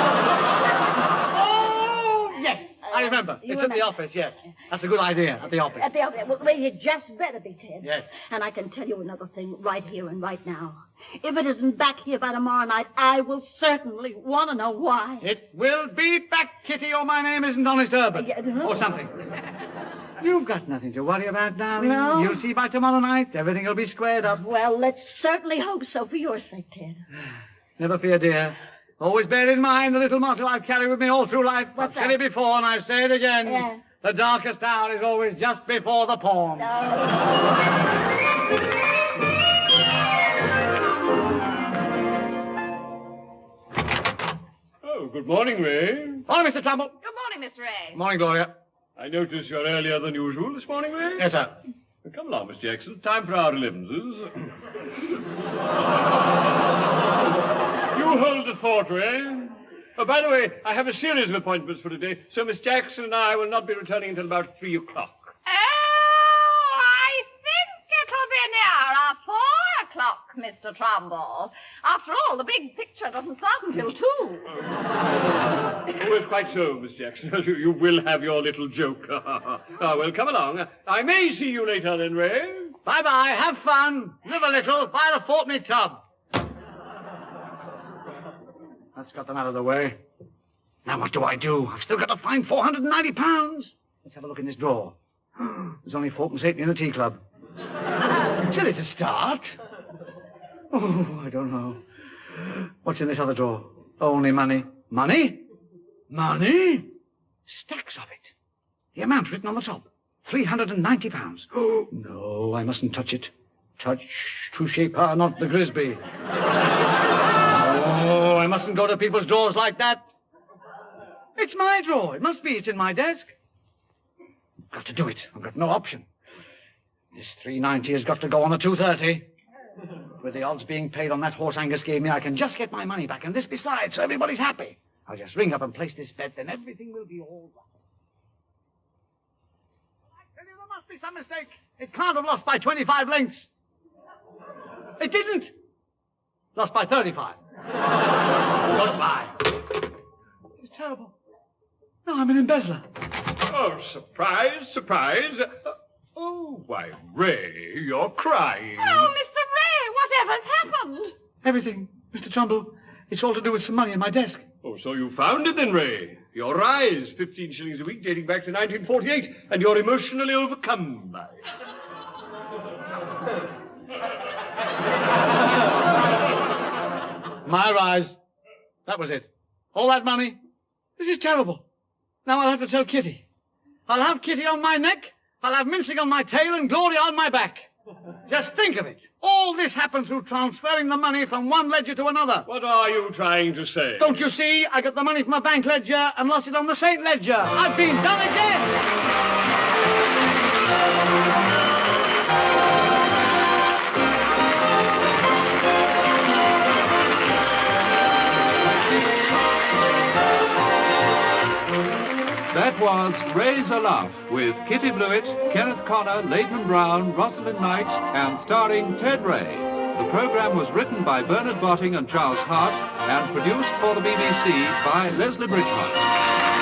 Oh, yes. I remember. It's at the office, yes. That's a good idea, at the office. At the office. Well, you just better be, Ted. Yes. And I can tell you another thing right here and right now. If it isn't back here by tomorrow night, I will certainly want to know why. It will be back, Kitty, or my name isn't Honest Herbert. Or something. You've got nothing to worry about, darling. No. You'll see by tomorrow night. Everything will be squared up. Well, let's certainly hope so for your sake, Ted. Never fear, dear. Always bear in mind the little motto I've carried with me all through life. I've said it before, and I say it again. Yeah. The darkest hour is always just before the poem. Oh, good morning, Ray. Morning, Mr. Trumbull. Good morning, Miss Ray. Morning, Gloria. I notice you're earlier than usual this morning, Ray. Yes, sir. Come along, Miss Jackson. Time for our 11s. You hold the fort, Ray. Oh, by the way, I have a series of appointments for today, so Miss Jackson and I will not be returning until about 3 o'clock. Oh, I think it'll be nearer 4 o'clock, Mr. Trumbull. After all, the big picture doesn't start until 2. Oh, it's quite so, Miss Jackson. You will have your little joke. Well, come along. I may see you later then, Ray. Bye-bye. Have fun. Live a little. Buy a fourpenny tub. That's got them out of the way. Now what do I do? I've still got to find £490. Let's have a look in this drawer. There's only 4.8 in the tea club. Silly to start. Oh, I don't know. What's in this other drawer? Only money. Money? Money? Stacks of it. The amount written on the top. £390. Oh, no, I mustn't touch it. Touch, touche pas, not the Grisby. Oh, I mustn't go to people's drawers like that. It's my drawer. It must be. It's in my desk. Got to do it. I've got no option. This $390 has got to go on the 230. With the odds being paid on that horse Angus gave me, I can just get my money back, and this besides, so everybody's happy. I'll just ring up and place this bet, then everything will be all right. I tell you, there must be some mistake. It can't have lost by 25 lengths. It didn't. Lost by 35. Goodbye. This is terrible. No, I'm an embezzler. Oh, surprise, surprise. Oh, why, Ray, you're crying. Oh, Mr. Ray, whatever's happened? Everything, Mr. Trumbull. It's all to do with some money in my desk. Oh, so you found it then, Ray. Your rise, 15 shillings a week dating back to 1948, and you're emotionally overcome by it. My rise. That was it. All that money? This is terrible. Now I'll have to tell Kitty. I'll have Kitty on my neck, I'll have Mincing on my tail, and Gloria on my back. Just think of it. All this happened through transferring the money from one ledger to another. What are you trying to say? Don't you see? I got the money from a bank ledger and lost it on the Saint ledger. I've been done again. That was Raise a Laugh with Kitty Bluett, Kenneth Connor, Laidman Brown, Rosalind Knight, and starring Ted Ray. The program was written by Bernard Botting and Charles Hart and produced for the BBC by Leslie Bridgeman.